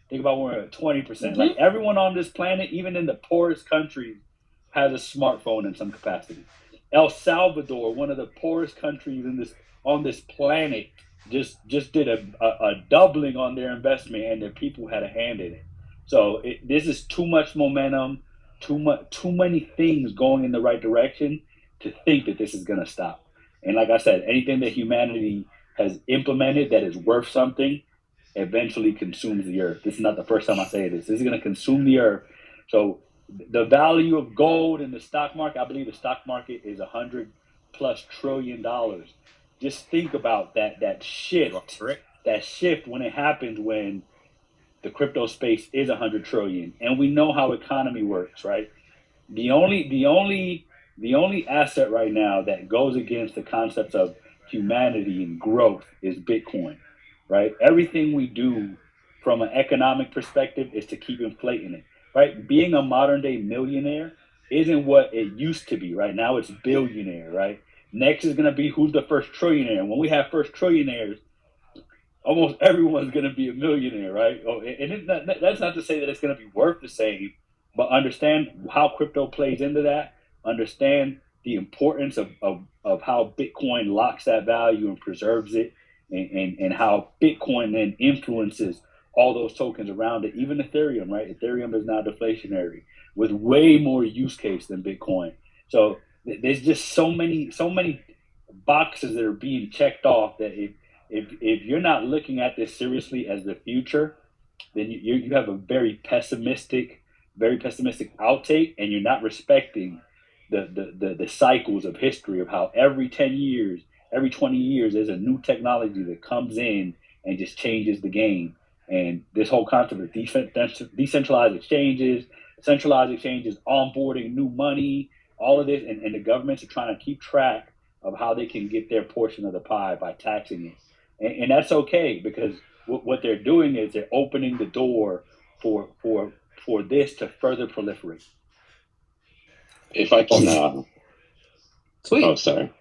Think about when we're at 20%. Mm-hmm. Like, everyone on this planet, even in the poorest countries, has a smartphone in some capacity. El Salvador, one of the poorest countries on this planet, just did a doubling on their investment, and their people had a hand in it. So this is too much momentum, too many things going in the right direction to think that this is going to stop. And like I said, anything that humanity has implemented that is worth something eventually consumes the earth. This is not the first time I say this. This is going to consume the earth. So the value of gold in the stock market, I believe the stock market is $100+ trillion. Just think about that shift. That shift when it happens, when the crypto space is 100 trillion, and we know how economy works, right? The only asset right now that goes against the concepts of humanity and growth is Bitcoin, right? Everything we do from an economic perspective is to keep inflating it, right? Being a modern day millionaire isn't what it used to be. Right now it's billionaire, right? Next is going to be who's the first trillionaire. When we have first trillionaires, almost everyone's going to be a millionaire, right? And that's not to say that it's going to be worth the same, but understand how crypto plays into that. Understand the importance of how Bitcoin locks that value and preserves it, and how Bitcoin then influences all those tokens around it. Even Ethereum, right? Ethereum is now deflationary with way more use case than Bitcoin. So there's just so many boxes that are being checked off that if you're not looking at this seriously as the future, then you have a very pessimistic outtake, and you're not respecting the cycles of history of how every 10 years, every 20 years, there's a new technology that comes in and just changes the game. And this whole concept of decentralized exchanges, centralized exchanges, onboarding new money, all of this, and the governments are trying to keep track of how they can get their portion of the pie by taxing it. And that's okay, because what they're doing is they're opening the door for this to further proliferate. If I can, sweet. Oh, sorry.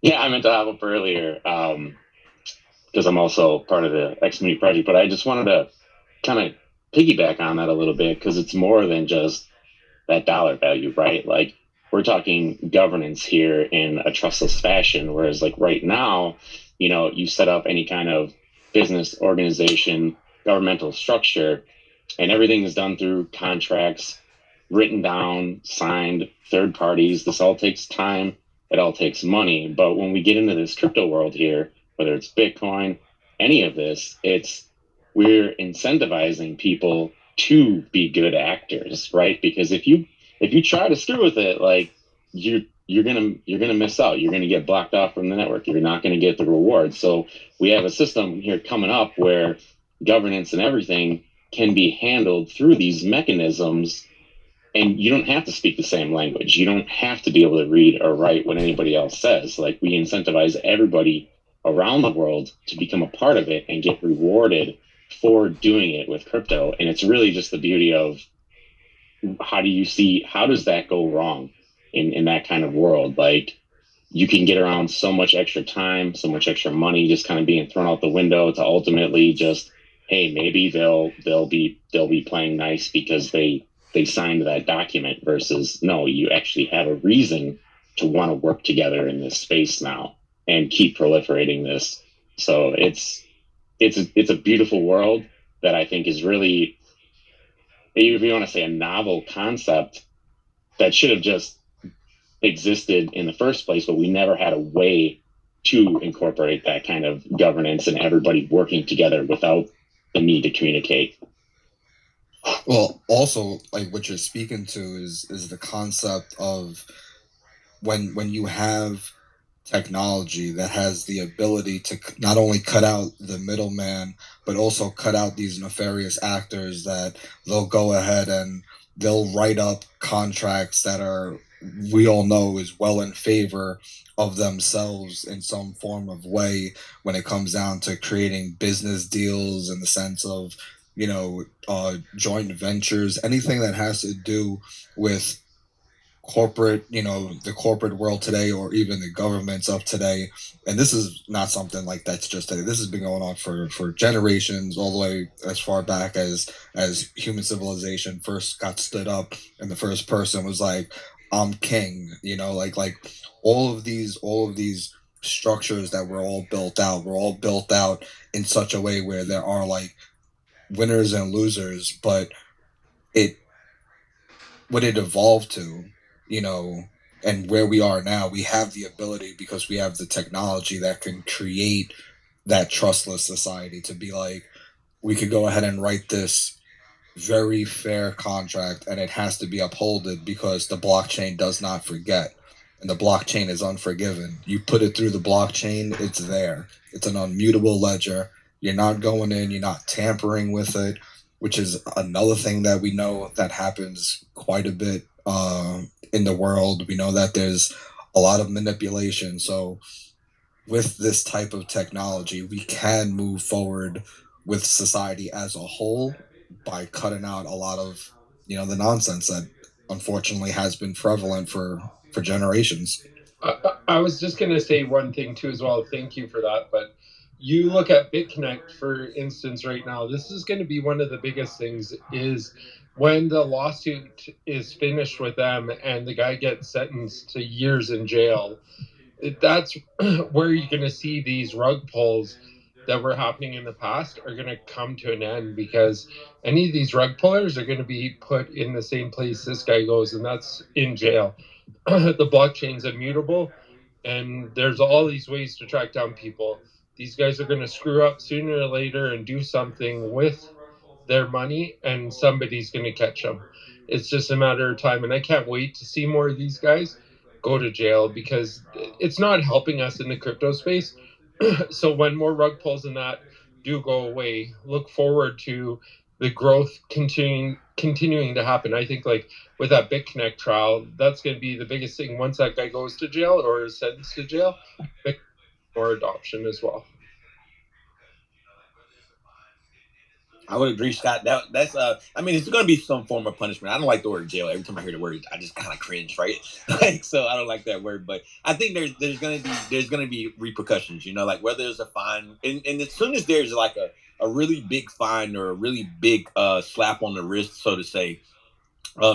Yeah, I meant to hop up earlier because I'm also part of the X Moody project, but I just wanted to kind of piggyback on that a little bit, because it's more than just that dollar value, right? Like, we're talking governance here in a trustless fashion, whereas like right now, you set up any kind of business organization, governmental structure, and everything is done through contracts, written down, signed, third parties. This all takes time. It all takes money. But when we get into this crypto world here, whether it's Bitcoin, any of this, we're incentivizing people to be good actors, right? Because if you try to screw with it, like, you're you're gonna miss out. You're gonna get blocked off from the network. You're not gonna get the reward. So we have a system here coming up where governance and everything can be handled through these mechanisms, and you don't have to speak the same language. You don't have to be able to read or write what anybody else says. Like, we incentivize everybody around the world to become a part of it and get rewarded for doing it with crypto. And it's really just the beauty of, how does that go wrong in that kind of world? Like, you can get around so much extra time, so much extra money just kind of being thrown out the window to ultimately just, hey, maybe they'll be playing nice because they signed that document, versus, no, you actually have a reason to want to work together in this space now and keep proliferating this. So it's a beautiful world that I think is really, if you want to say, a novel concept that should have just existed in the first place, but we never had a way to incorporate that kind of governance and everybody working together without the need to communicate. Well, also, like, what you're speaking to is the concept of when you have technology that has the ability to not only cut out the middleman, but also cut out these nefarious actors that they'll go ahead and they'll write up contracts that are, we all know, is well in favor of themselves in some form of way when it comes down to creating business deals in the sense of, joint ventures, anything that has to do with corporate, the corporate world today, or even the governments of today. And this is not something like that's just today. This has been going on for generations, all the way as far back as human civilization first got stood up, and the first person was like, I'm king, like all of these structures that were all built out in such a way where there are like winners and losers, but it what it evolved to, and where we are now, we have the ability, because we have the technology that can create that trustless society, to be like, we could go ahead and write this very fair contract, and it has to be upholded because the blockchain does not forget, and the blockchain is unforgiven. You put it through the blockchain, it's there. It's an unmutable ledger. You're not going in, you're not tampering with it, which is another thing that we know that happens quite a bit in the world. We know that there's a lot of manipulation. So with this type of technology, we can move forward with society as a whole by cutting out a lot of, the nonsense that unfortunately has been prevalent for generations. I was just going to say one thing too as well. Thank you for that. But you look at BitConnect, for instance, right now, this is going to be one of the biggest things, is when the lawsuit is finished with them and the guy gets sentenced to years in jail. That's where you're going to see these rug pulls that were happening in the past are going to come to an end, because any of these rug pullers are going to be put in the same place this guy goes, and that's in jail. The blockchain's immutable, and there's all these ways to track down people. These guys are going to screw up sooner or later and do something with their money, and somebody's going to catch them. It's just a matter of time, and I can't wait to see more of these guys go to jail, because it's not helping us in the crypto space. So when more rug pulls and that do go away, look forward to the growth continuing to happen. I think, like with that BitConnect trial, that's going to be the biggest thing. Once that guy goes to jail or is sentenced to jail, more adoption as well. I would agree, Scott. That's I mean, it's going to be some form of punishment. I don't like the word jail. Every time I hear the word, I just kind of cringe, right? Like, so I don't like that word. But I think there's going to be repercussions. Like whether there's a fine, and as soon as there's like a really big fine or a really big slap on the wrist, so to say,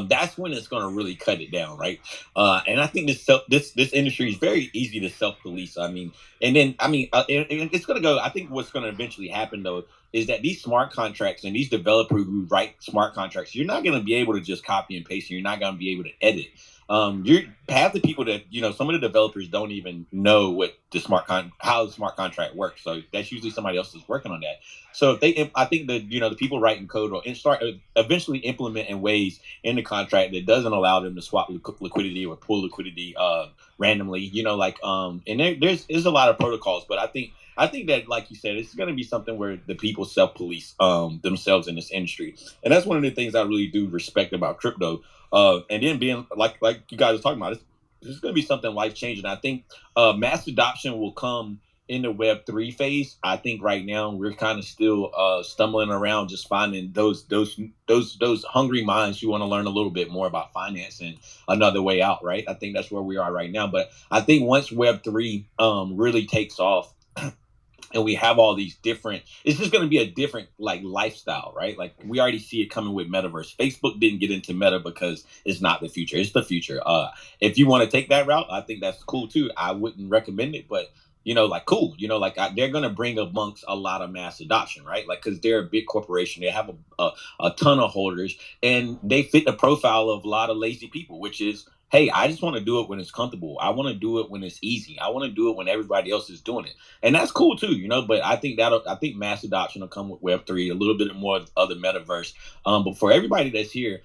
that's when it's going to really cut it down, right? And I think this industry is very easy to self police. I mean, and it's going to go. I think what's going to eventually happen though is that these smart contracts and these developers who write smart contracts, you're not going to be able to just copy and paste, and you're not going to be able to edit. you half the people that some of the developers don't even know what the how the smart contract works. So that's usually somebody else is working on that. So if they, I think that the people writing code will start eventually implement in ways in the contract that doesn't allow them to swap liquidity or pull liquidity randomly. And there's a lot of protocols, but I think that, like you said, it's going to be something where the people self-police themselves in this industry, and that's one of the things I really do respect about crypto. And then being like you guys are talking about, it's going to be something life-changing. I think mass adoption will come in the Web3 phase. I think right now we're kind of still stumbling around, just finding those hungry minds who want to learn a little bit more about finance and another way out. Right. I think that's where we are right now. But I think once Web3 really takes off, and we have all these different, it's just going to be a different lifestyle, right? Like we already see it coming with metaverse. Facebook didn't get into meta because it's not the future. It's the future. If you want to take that route, I think that's cool too. I wouldn't recommend it, but cool. They're going to bring amongst a lot of mass adoption, right? Like, cause they're a big corporation. They have a ton of holders, and they fit the profile of a lot of lazy people, which is, hey, I just want to do it when it's comfortable. I want to do it when it's easy. I want to do it when everybody else is doing it. And that's cool too, But I think mass adoption will come with Web3, a little bit more of the metaverse. But for everybody that's here,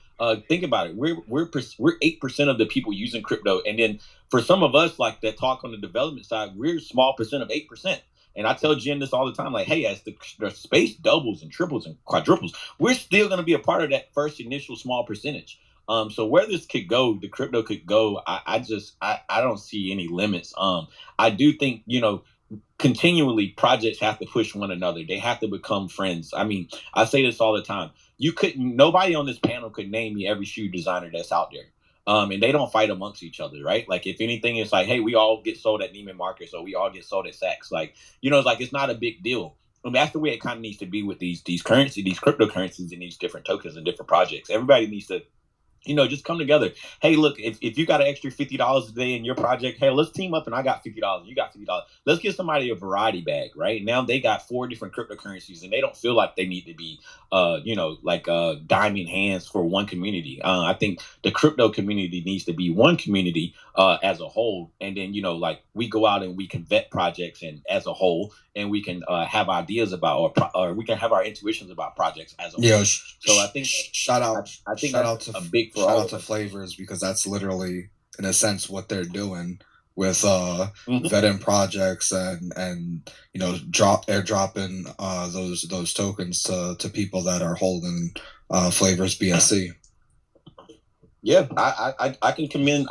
think about it. We're 8% of the people using crypto, and then for some of us that talk on the development side, we're a small percent of 8%. And I tell Jen this all the time, hey, as the space doubles and triples and quadruples, we're still going to be a part of that first initial small percentage. So where this could go, the crypto could go, I don't see any limits. I do think, continually projects have to push one another. They have to become friends. I mean, I say this all the time. Nobody on this panel could name me every shoe designer that's out there. And they don't fight amongst each other, right? Like if anything, it's hey, we all get sold at Neiman Marcus, or we all get sold at Saks. It's not a big deal. And that's the way it kind of needs to be with these currency, these cryptocurrencies, and these different tokens and different projects. Everybody needs to just come together. Hey, look, if you got an extra $50 a day in your project, hey, let's team up, and I got $50, you got $50. Let's give somebody a variety bag, right? Now they got 4 different cryptocurrencies, and they don't feel like they need to be, diamond hands for one community. I think the crypto community needs to be one community as a whole, and then we go out and we can vet projects and as a whole, and we can have ideas about, or we can have our intuitions about projects as a whole. So I think shout out to a big for shout all out to Flavors, because that's literally in a sense what they're doing with vetting projects and airdropping those tokens to people that are holding Flavors BSC. Yeah, I can commend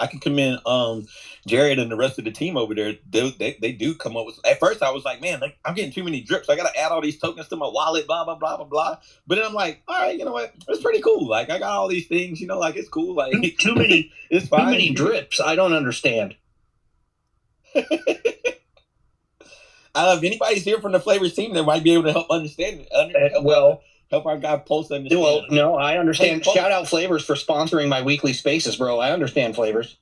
Jared and the rest of the team over there. They do come up with. At first, I was like, man, I'm getting too many drips. I got to add all these tokens to my wallet, blah blah blah blah blah. But then I'm like, all right, you know what? It's pretty cool. I got all these things. It's cool. Too many. It's fine. Too many drips. I don't understand. If anybody's here from the Flavors team, they might be able to help understand it. Help our guy Post understand. Well, no, I understand. Hey, shout out Flavors for sponsoring my weekly spaces, bro. I understand Flavors.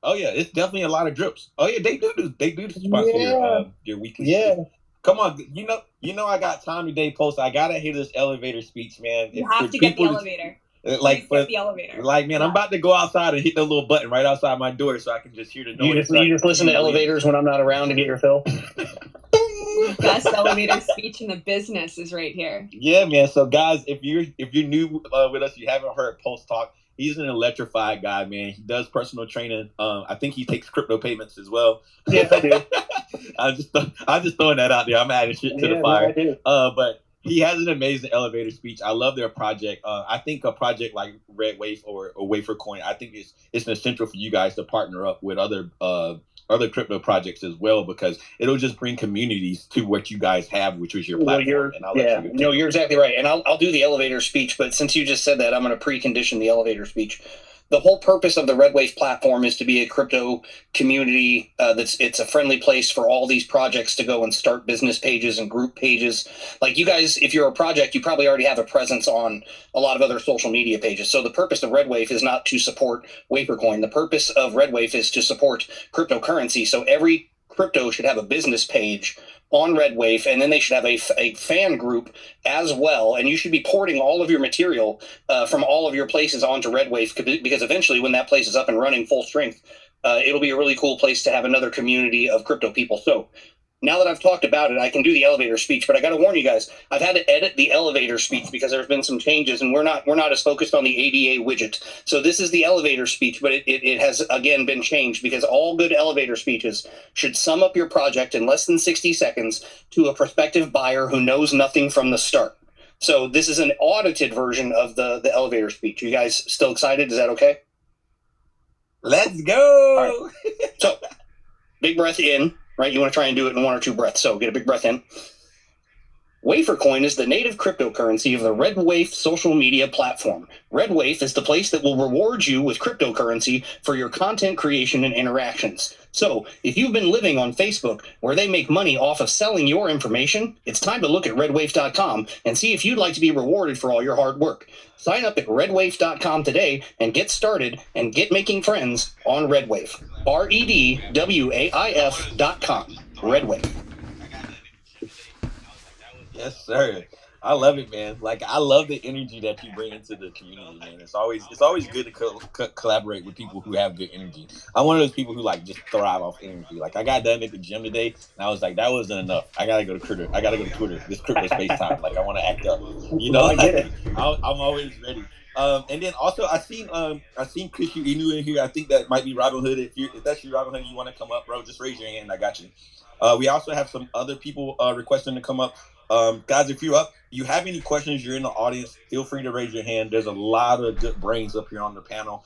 Oh yeah, it's definitely a lot of drips. Oh yeah, they do sponsor your weekly. Yeah. Spaces. Come on, I got time today, Post. I gotta hear this elevator speech, man. You have to get the elevator. The elevator. I'm about to go outside and hit the little button right outside my door so I can just hear the noise. You just listen to elevators when I'm not around to get your fill. Best elevator speech in the business is right here. Yeah, man. So guys, if you're new with us, you haven't heard Post talk. He's an electrified guy, man. He does personal training. I think he takes crypto payments as well. Yeah, I do. I'm just throwing that out there. I'm adding shit to the fire. I do. But he has an amazing elevator speech. I love their project. I think a project like Red Wave or Wafer Coin, I think it's essential for you guys to partner up with other crypto projects as well, because it'll just bring communities to what you guys have, which was your platform. You're exactly right. And I'll do the elevator speech, but since you just said that, I'm going to precondition the elevator speech. The whole purpose of the Red Wave platform is to be a crypto community it's a friendly place for all these projects to go and start business pages and group pages. Like you guys, if you're a project, you probably already have a presence on a lot of other social media pages. So the purpose of Red Wave is not to support Wafercoin. The purpose of Red Wave is to support cryptocurrency. So every crypto should have a business page on Red Wave, and then they should have a fan group as well. And you should be porting all of your material from all of your places onto Red Wave, because eventually when that place is up and running full strength, it'll be a really cool place to have another community of crypto people. So now that I've talked about it, I can do the elevator speech, but I got to warn you guys, I've had to edit the elevator speech because there's been some changes, and we're not as focused on the ADA widget. So this is the elevator speech, but it has again been changed, because all good elevator speeches should sum up your project in less than 60 seconds to a prospective buyer who knows nothing from the start. So this is an audited version of the elevator speech. You guys still excited? Is that okay? Let's go. All right. So big breath in. Right, you want to try and do it in 1 or 2 breaths. So get a big breath in. Wafercoin is the native cryptocurrency of the Red Wave social media platform. Red Wave is the place that will reward you with cryptocurrency for your content creation and interactions. So, if you've been living on Facebook, where they make money off of selling your information, it's time to look at redwave.com and see if you'd like to be rewarded for all your hard work. Sign up at redwave.com today and get started and get making friends on Redwave. REDWAIF.com. Redwave. Yes, sir. I love it, man. Like, I love the energy that you bring into the community, man. It's always good to collaborate with people who have good energy. I'm one of those people who like just thrive off energy. Like, I got done at the gym today, and I was like, that wasn't enough. I gotta go to Twitter. I gotta go to Twitter. This crypto space time. Like, I want to act up. You know, I get it. I'm always ready. And then also I seen Chris Inu in here. I think that might be Robin Hood. If that's you, Robin Hood, you want to come up, bro, just raise your hand. I got you. We also have some other people requesting to come up. Guys, if you're up, you have any questions, you're in the audience, feel free to raise your hand. There's a lot of good brains up here on the panel.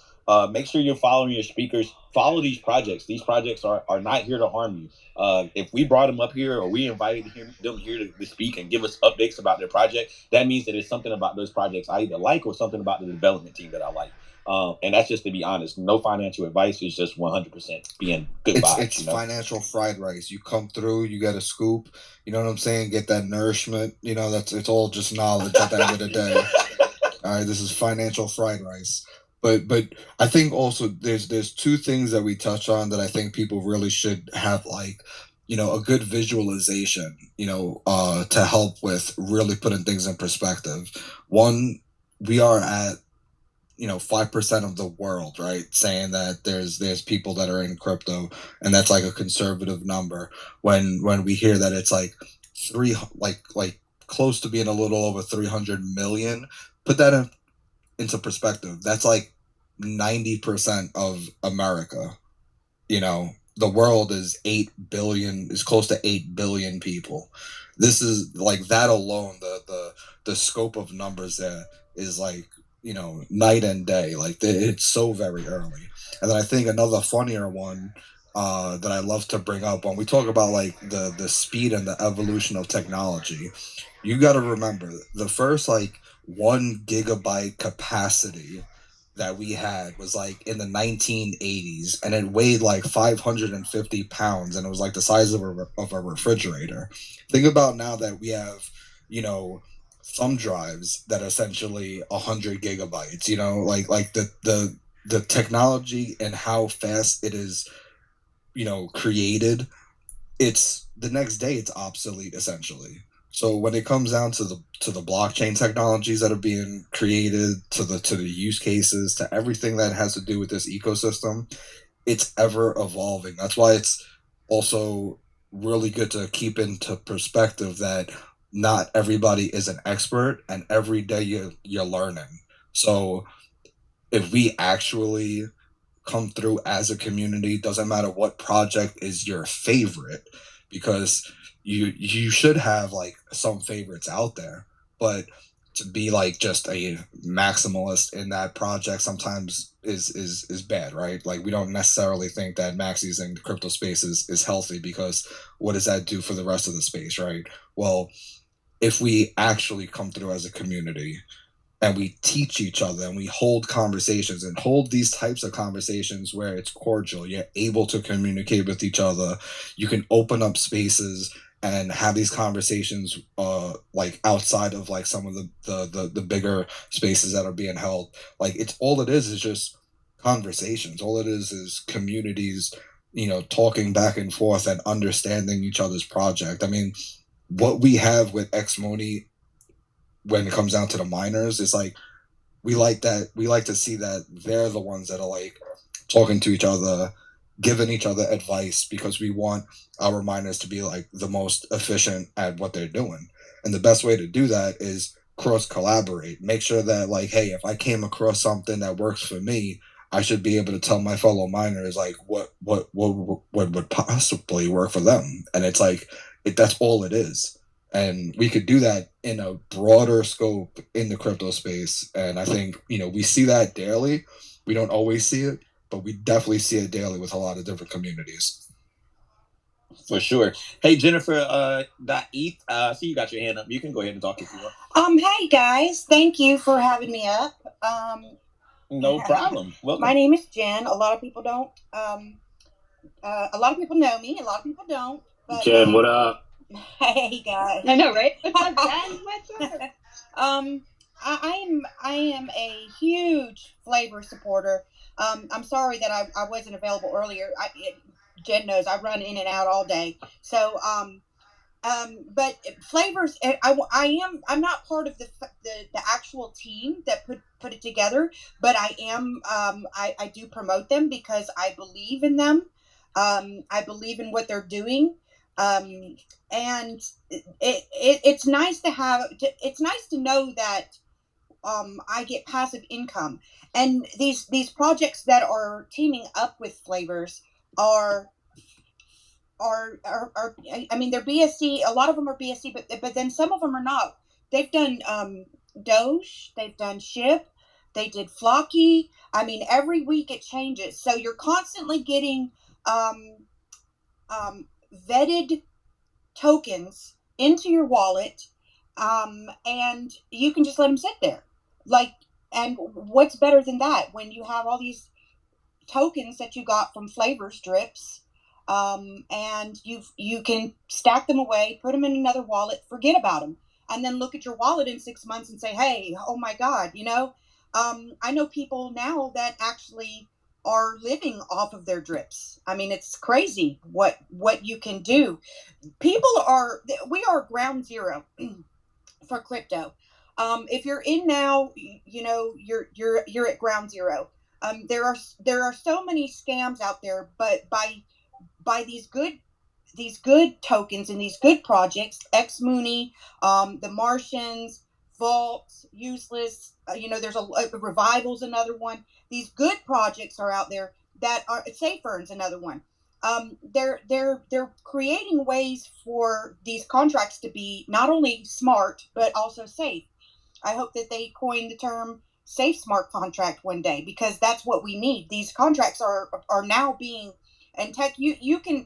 Make sure you're following your speakers. Follow these projects. These projects are not here to harm you. If we brought them up here, or we invited them here to speak and give us updates about their project, that means that it's something about those projects I either like, or something about the development team that I like. And that's just to be honest. No financial advice. Is just 100% being good vibes. It's financial fried rice. You come through, you get a scoop. You know what I'm saying? Get that nourishment. You know, it's all just knowledge at the end of the day. All right, this is financial fried rice. But I think also there's 2 things that we touch on that I think people really should have, like, you know, a good visualization, you know, to help with really putting things in perspective. One, we are at, you know, 5% of the world, right? Saying that there's people that are in crypto, and that's like a conservative number. When we hear that it's like like close to being a little over 300 million, put that into perspective. That's like 90% of America. You know, the world is 8 billion, is close to 8 billion people. This is like, that alone, the scope of numbers there is like, you know, night and day. Like, it's so very early. And then I think another funnier one that I love to bring up when we talk about like the speed and the evolution of technology, you got to remember the first like 1 gigabyte capacity that we had was like in the 1980s, and it weighed like 550 pounds, and it was like the size of a refrigerator. Think about now that we have, you know, thumb drives that are essentially 100 gigabytes. You know, like the technology and how fast it is, you know, created. It's the next day it's obsolete essentially. So when it comes down to the blockchain technologies that are being created, to the use cases, to everything that has to do with this ecosystem, it's ever evolving. That's why it's also really good to keep into perspective that not everybody is an expert, and every day you're learning. So if we actually come through as a community, doesn't matter what project is your favorite, because you should have like some favorites out there, but to be like just a maximalist in that project sometimes is bad, right? Like, we don't necessarily think that maxis in the crypto space is healthy, because what does that do for the rest of the space, right? Well, if we actually come through as a community and we teach each other and we hold conversations and hold these types of conversations where it's cordial, you're able to communicate with each other, you can open up spaces and have these conversations like outside of like some of the bigger spaces that are being held. Like, it's all it is just conversations. All it is communities talking back and forth and understanding each other's project. I mean, what we have with Moody when it comes down to the miners is like, we like to see that they're the ones that are like talking to each other, giving each other advice, because we want our miners to be like the most efficient at what they're doing. And the best way to do that is cross collaborate. Make sure that like, hey, if I came across something that works for me, I should be able to tell my fellow miners like what would possibly work for them. And it's like that's all it is. And we could do that in a broader scope in the crypto space. And I think, we see that daily. We don't always see it, but we definitely see it daily with a lot of different communities. For sure. Hey, Jennifer, .eth, I see you got your hand up. You can go ahead and talk if you want. Hey guys, thank you for having me up. No problem. Welcome. My name is Jen. A lot of people don't. A lot of people know me. A lot of people don't. But, Jen, what up? Hey guys. I know, right? What's up, Jen? What's up? I am a huge flavor supporter. I'm sorry that I wasn't available earlier. Jen knows I run in and out all day. So but flavors, I'm not part of the actual team that put it together, but I am. I do promote them because I believe in them. I believe in what they're doing. And it's nice to have. It's nice to know that I get passive income, and these projects that are teaming up with flavors are I mean, they're BSC. A lot of them are BSC, but then some of them are not. They've done Doge, they've done Ship, they did Flocky. I mean, every week it changes, so you're constantly getting vetted tokens into your wallet, and you can just let them sit there. Like, and what's better than that when you have all these tokens that you got from flavors drips, and you can stack them away, put them in another wallet, forget about them, and then look at your wallet in 6 months and say, hey, oh my god, I know people now that actually are living off of their drips. I mean, it's crazy what you can do. We are ground zero for crypto. If you're in now, you're at ground zero. There are so many scams out there, but by these good tokens and these good projects, Moody, the Martians, Vault, Useless, there's a Revival's another one. These good projects are out there that are Safer's another one. They're creating ways for these contracts to be not only smart but also safe. I hope that they coin the term safe smart contract one day, because that's what we need. These contracts are now being, and Tech, you can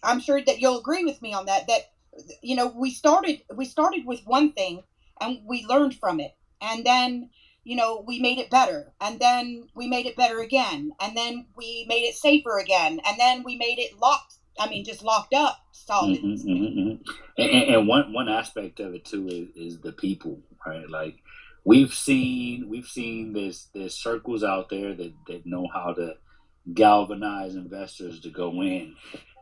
I'm sure that you'll agree with me on that we started with one thing and we learned from it, and then we made it better, and then we made it better again, and then we made it safer again, and then we made it just locked up solid. And one aspect of it too is the people, right? Like we've seen there's circles out there that know how to galvanize investors to go in,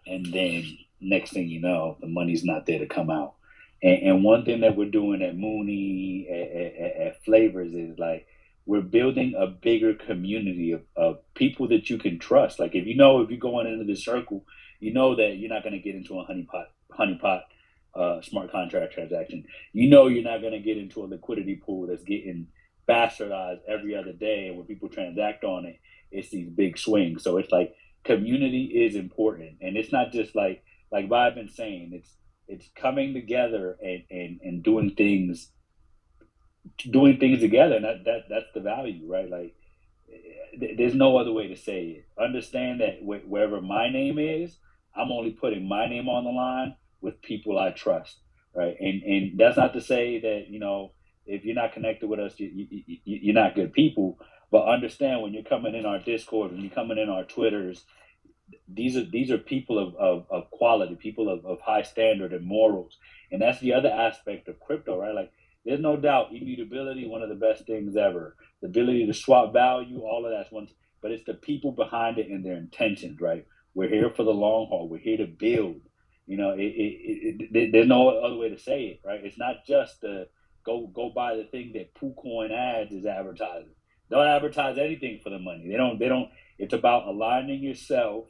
and then next thing you know, the money's not there to come out. And one thing that we're doing at Moody, at Flavors, is like we're building a bigger community of people that you can trust. Like if you're going into this circle, you know that you're not going to get into a honeypot smart contract transaction. You're not going to get into a liquidity pool that's getting bastardized every other day, and when people transact on it, it's these big swings. So it's like community is important, and it's not just like I've been saying, it's coming together and doing things together, and that's the value, right? Like there's no other way to say it. Understand that wherever my name is, I'm only putting my name on the line with people I trust, right? And that's not to say that if you're not connected with us, you're not good people. But understand, when you're coming in our Discord, when you're coming in our Twitters, these are people of quality, people of high standard and morals. And that's the other aspect of crypto, right? Like there's no doubt immutability, one of the best things ever. The ability to swap value, all of that's one. but it's the people behind it and their intentions, right? We're here for the long haul. We're here to build. You know, there's no other way to say it, right? It's not just the go buy the thing that PooCoin ads is advertising. Don't advertise anything for the money. They don't. It's about aligning yourself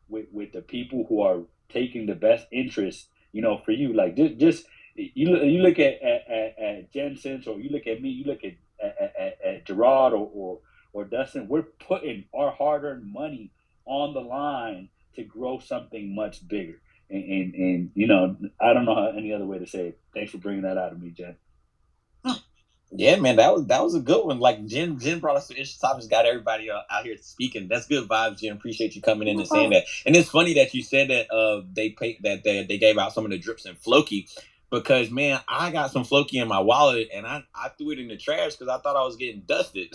with the people who are taking the best interest, you know, for you. Like just you look at Jensen's, or you look at me, you look at Gerard or Dustin. We're putting our hard-earned money on the line to grow something much bigger. And you know, I don't know any other way to say it. Thanks for bringing that out of me, Jen. Yeah, man, that was a good one. Like Jen brought us some interesting topics, got everybody out here speaking. That's good vibes, Jen. Appreciate you coming in and saying that. And it's funny that you said that they gave out some of the drips and Floki, because man, I got some Floki in my wallet and I threw it in the trash because I thought I was getting dusted.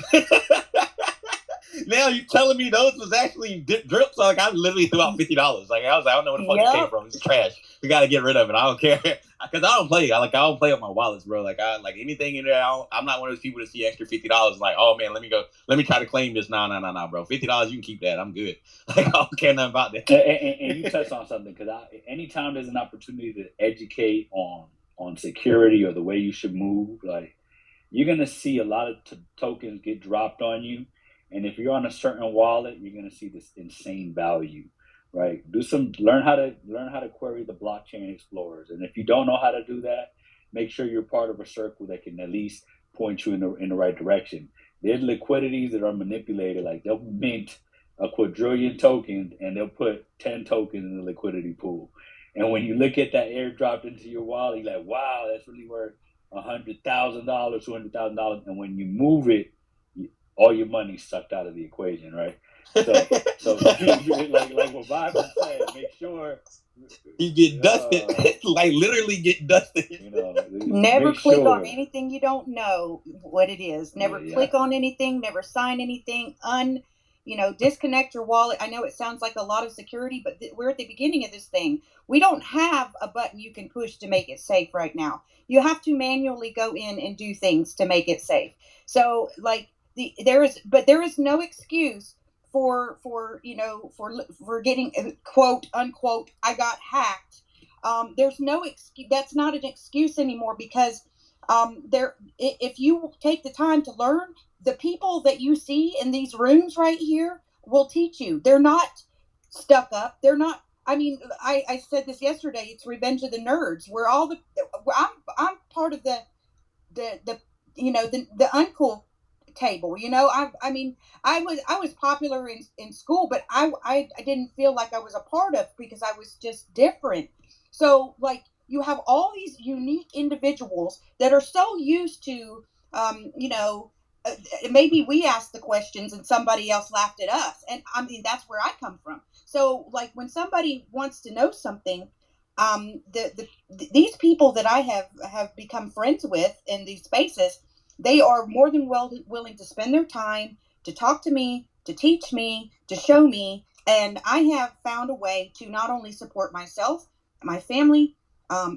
Now you're telling me those was actually drips? Like I literally threw out $50. Like I was like, I don't know where the fuck it came from. It's trash. We got to get rid of it. I don't care because I don't play. I don't play with my wallets, bro. Like anything in there. I'm not one of those people to see extra $50. Like, oh man, let me try to claim this. No, bro. $50, you can keep that. I'm good. Like I don't care nothing about that. And you touched on something, because anytime there's an opportunity to educate on security or the way you should move, like you're gonna see a lot of tokens get dropped on you. And if you're on a certain wallet, you're going to see this insane value, right? Learn how to query the blockchain explorers. And if you don't know how to do that, make sure you're part of a circle that can at least point you in the right direction. There's liquidities that are manipulated. Like they'll mint a quadrillion tokens and they'll put 10 tokens in the liquidity pool. And when you look at that airdropped into your wallet, you're like, wow, that's really worth $100,000, $200,000. And when you move it, all your money's sucked out of the equation, right? So like what Bobby said, make sure you get dusted, like literally get dusted. You know, never click on anything you don't know what it is. Never click on anything. Never sign anything. Disconnect your wallet. I know it sounds like a lot of security, but we're at the beginning of this thing. We don't have a button you can push to make it safe right now. You have to manually go in and do things to make it safe. So like. There is no excuse for getting quote unquote I got hacked. There's no excuse. That's not an excuse anymore, because if you take the time to learn, the people that you see in these rooms right here will teach you. They're not stuck up. They're not. I mean, I said this yesterday. It's Revenge of the Nerds. I'm part of the uncool table. I was popular in school, but I didn't feel like I was a part of, because I was just different. So like you have all these unique individuals that are so used to maybe we asked the questions and somebody else laughed at us, and I mean that's where I come from. So like when somebody wants to know something, these people that I have become friends with in these spaces, they are more than willing to spend their time to talk to me, to teach me, to show me. And I have found a way to not only support myself, my family,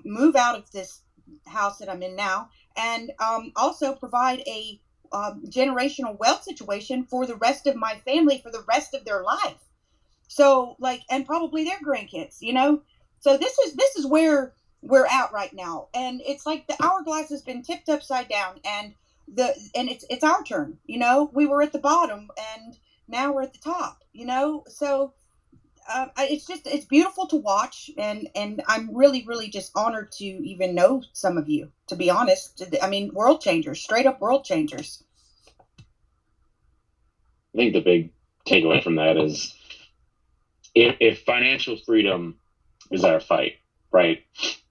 move out of this house that I'm in now, and also provide a generational wealth situation for the rest of my family for the rest of their life. So like, and probably their grandkids, So this is where we're at right now. And it's like the hourglass has been tipped upside down, and it's our turn. We were at the bottom and now we're at the top. So it's beautiful to watch, and I'm really, really just honored to even know some of you, to be honest. I mean, world changers, straight up world changers. I think the big takeaway from that is if financial freedom is our fight, right?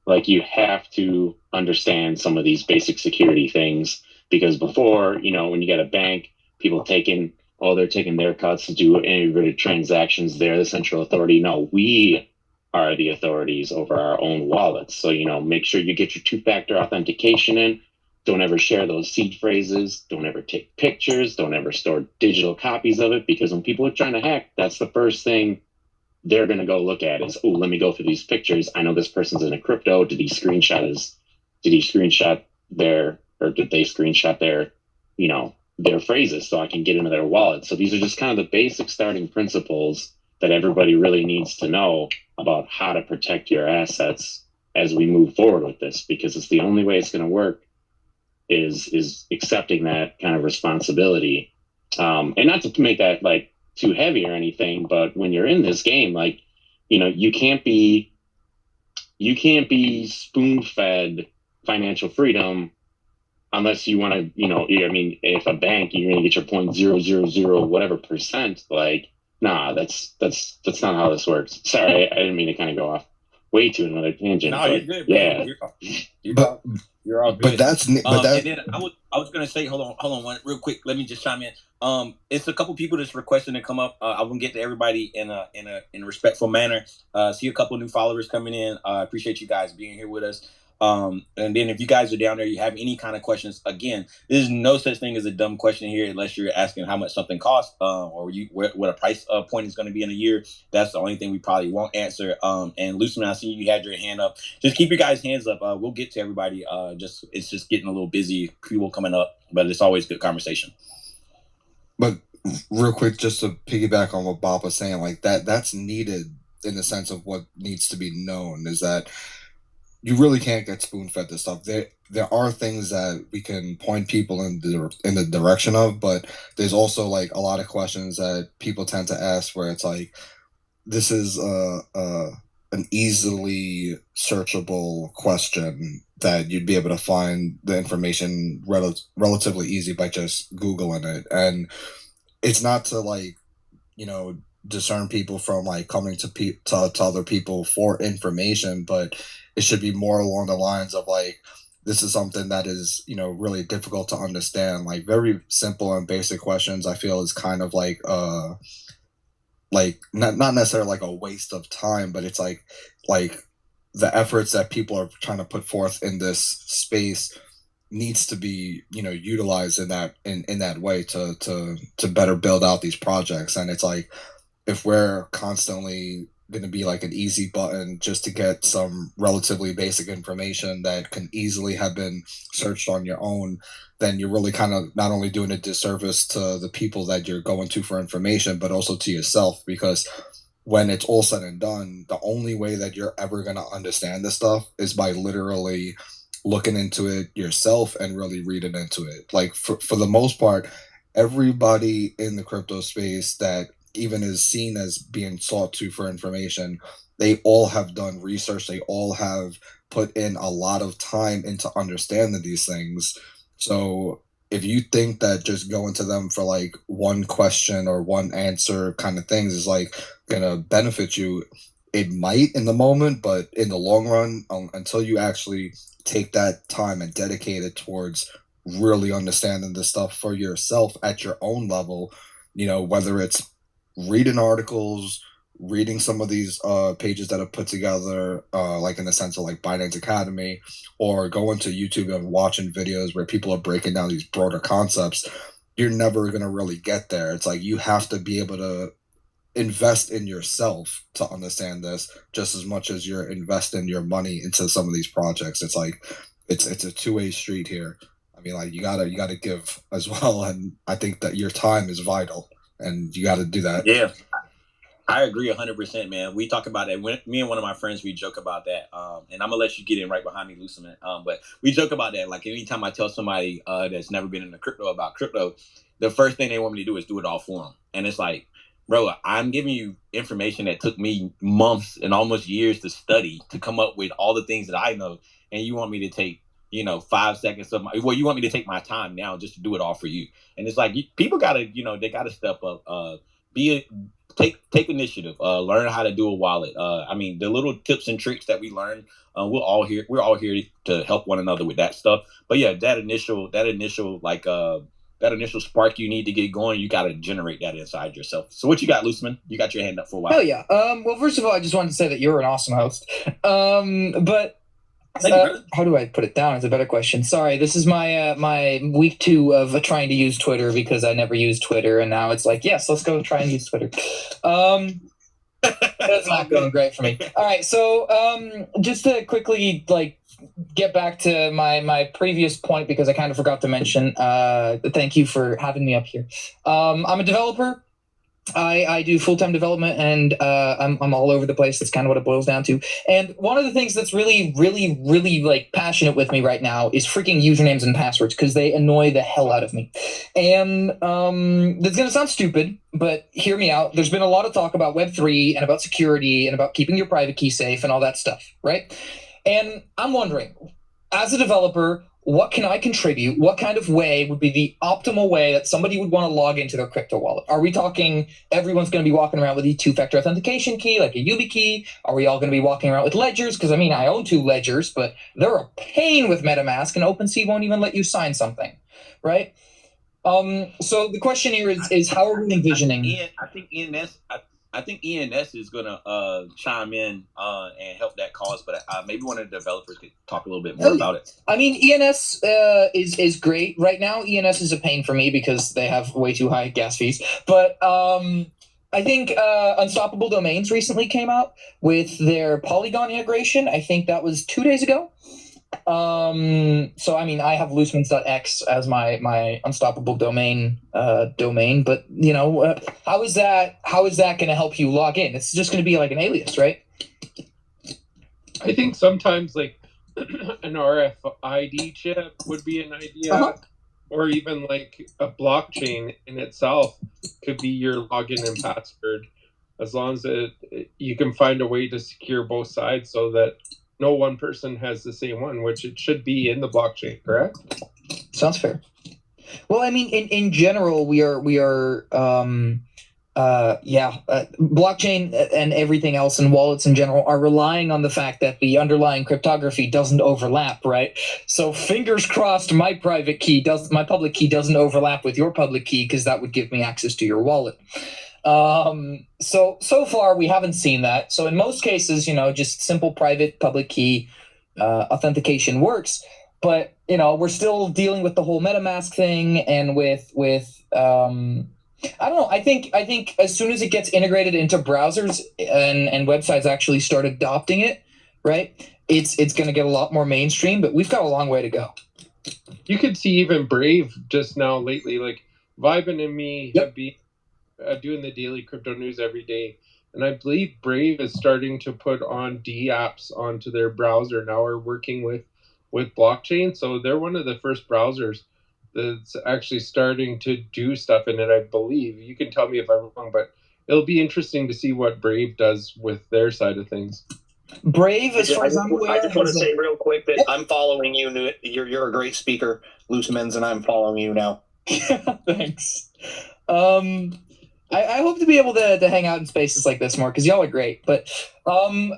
Like you have to understand some of these basic security things, because before, when you got a bank, people they're taking their cuts to do integrated transactions. They're the central authority. No, we are the authorities over our own wallets. So, make sure you get your two-factor authentication in. Don't ever share those seed phrases. Don't ever take pictures. Don't ever store digital copies of it, because when people are trying to hack, that's the first thing they're going to go look at is, oh, let me go through these pictures. I know this person's in a crypto. Did he screenshot their, or did they screenshot their, their phrases so I can get into their wallet. So these are just kind of the basic starting principles that everybody really needs to know about how to protect your assets as we move forward with this, because it's the only way it's going to work is accepting that kind of responsibility. And not to make that like too heavy or anything, but when you're in this game, like, you know, you can't be spoon-fed financial freedom unless you want to, you know, I mean, if a bank, you're going to get your 0.000 whatever percent, like, nah, that's not how this works. Sorry, I didn't mean to kind of go off way to another tangent. No, you're good, yeah. You're all good. But that's and then I was gonna say, hold on, one real quick. Let me just chime in. It's a couple people that's requesting to come up. I will get to everybody in a respectful manner. See a couple new followers coming in. Appreciate you guys being here with us. And then if you guys are down there, you have any kind of questions, again, there's no such thing as a dumb question here unless you're asking how much something costs, or what a price point is going to be in a year. That's the only thing we probably won't answer. And Lucian, I see you had your hand up. Just keep your guys' hands up. We'll get to everybody. It's just getting a little busy, people coming up, but it's always good conversation. But real quick, just to piggyback on what Bob was saying, like that's needed in the sense of what needs to be known is that you really can't get spoon-fed this stuff. There are things that we can point people in the direction of, but there's also like a lot of questions that people tend to ask where it's like, this is an easily searchable question that you'd be able to find the information relatively easy by just Googling it. And it's not to like, you know, discern people from like coming to other people for information, but it should be more along the lines of like, this is something that is, you know, really difficult to understand. Like very simple and basic questions, I feel is kind of like not necessarily like a waste of time, but it's like the efforts that people are trying to put forth in this space needs to be, you know, utilized in that way to better build out these projects. And it's like, if we're constantly going to be like an easy button just to get some relatively basic information that can easily have been searched on your own, then you're really kind of not only doing a disservice to the people that you're going to for information, but also to yourself, because when it's all said and done, the only way that you're ever going to understand this stuff is by literally looking into it yourself and really reading into it. Like for the most part, everybody in the crypto space that even is seen as being sought to for information, they all have done research. They all have put in a lot of time into understanding these things. So if you think that just going to them for like one question or one answer kind of things is like gonna benefit you, it might in the moment, but in the long run, until you actually take that time and dedicate it towards really understanding this stuff for yourself at your own level, you know, whether it's reading articles, reading some of these pages that are put together, like in the sense of like Binance Academy, or going to YouTube and watching videos where people are breaking down these broader concepts, you're never going to really get there. It's like you have to be able to invest in yourself to understand this just as much as you're investing your money into some of these projects. It's like it's a two-way street here. I mean, like you gotta give as well, and I think that your time is vital, and you got to do that. Yeah, I agree 100%, man. We talk about that. Me and one of my friends, we joke about that. And I'm gonna let you get in right behind me, Lucian. But we joke about that. Like anytime I tell somebody that's never been into crypto about crypto, the first thing they want me to do is do it all for them. And it's like, bro, I'm giving you information that took me months and almost years to study to come up with all the things that I know, and you want me to take 5 seconds of you want me to take my time now just to do it all for you. And it's like people gotta, they gotta step up, take initiative, learn how to do a wallet. I mean, the little tips and tricks that we learn, we're all here to help one another with that stuff. But yeah, that initial spark you need to get going, you got to generate that inside yourself. So what you got, Lucian? You got your hand up for a while. Oh yeah. Well, first of all, I just wanted to say that you're an awesome host. But how do I put it down is a better question. Sorry, this is my my week 2 of trying to use Twitter because I never used Twitter, and now it's like, yes, let's go try and use Twitter. That's not going great for me. All right, so just to quickly get back to my previous point, because I kind of forgot to mention. Thank you for having me up here. I'm a developer. I do full-time development, and I'm all over the place. That's kind of what it boils down to. And one of the things that's really, really, really passionate with me right now is freaking usernames and passwords, because they annoy the hell out of me. And that's gonna sound stupid, but hear me out. There's been a lot of talk about Web3 and about security and about keeping your private key safe and all that stuff, right? And I'm wondering, as a developer, what can I contribute? What kind of way would be the optimal way that somebody would want to log into their crypto wallet? Are we talking everyone's going to be walking around with a two-factor authentication key, like a YubiKey? Are we all going to be walking around with ledgers? Because, I mean, I own 2 ledgers, but they're a pain with MetaMask, and OpenSea won't even let you sign something, right? So the question here is how are we envisioning? I think ENS is gonna chime in and help that cause, but maybe one of the developers could talk a little bit more about it. I mean, ENS is great right now. ENS is a pain for me because they have way too high gas fees. But I think Unstoppable Domains recently came out with their Polygon integration. I think that was 2 days ago. So I mean, I have loosemans.x as my unstoppable domain, but you know, how is that going to help you log in? It's just going to be like an alias, right? I think sometimes like an RFID chip would be an idea, or even like a blockchain in itself could be your login and password, as long as you can find a way to secure both sides so that no one person has the same one, which it should be in the blockchain, correct? Sounds fair. Well, I mean, in general, we are blockchain and everything else, and wallets in general are relying on the fact that the underlying cryptography doesn't overlap, right? So fingers crossed, my public key doesn't overlap with your public key, because that would give me access to your wallet. So far we haven't seen that. So in most cases, you know, just simple private public key authentication works, but you know, we're still dealing with the whole MetaMask thing, and with I don't know. I think as soon as it gets integrated into browsers and websites actually start adopting it, right, it's going to get a lot more mainstream, but we've got a long way to go. You could see even Brave just now lately, like Vibin and me have been doing the daily crypto news every day, and I believe Brave is starting to put on D apps onto their browser now, or working with blockchain. So they're one of the first browsers that's actually starting to do stuff in it, I believe. You can tell me if I'm wrong, but it'll be interesting to see what Brave does with their side of things. Brave, as far as I'm aware, I just want to say real quick that I'm following you. You're a great speaker, Loosemans, and I'm following you now. Thanks. I hope to be able to hang out in spaces like this more, because y'all are great. But on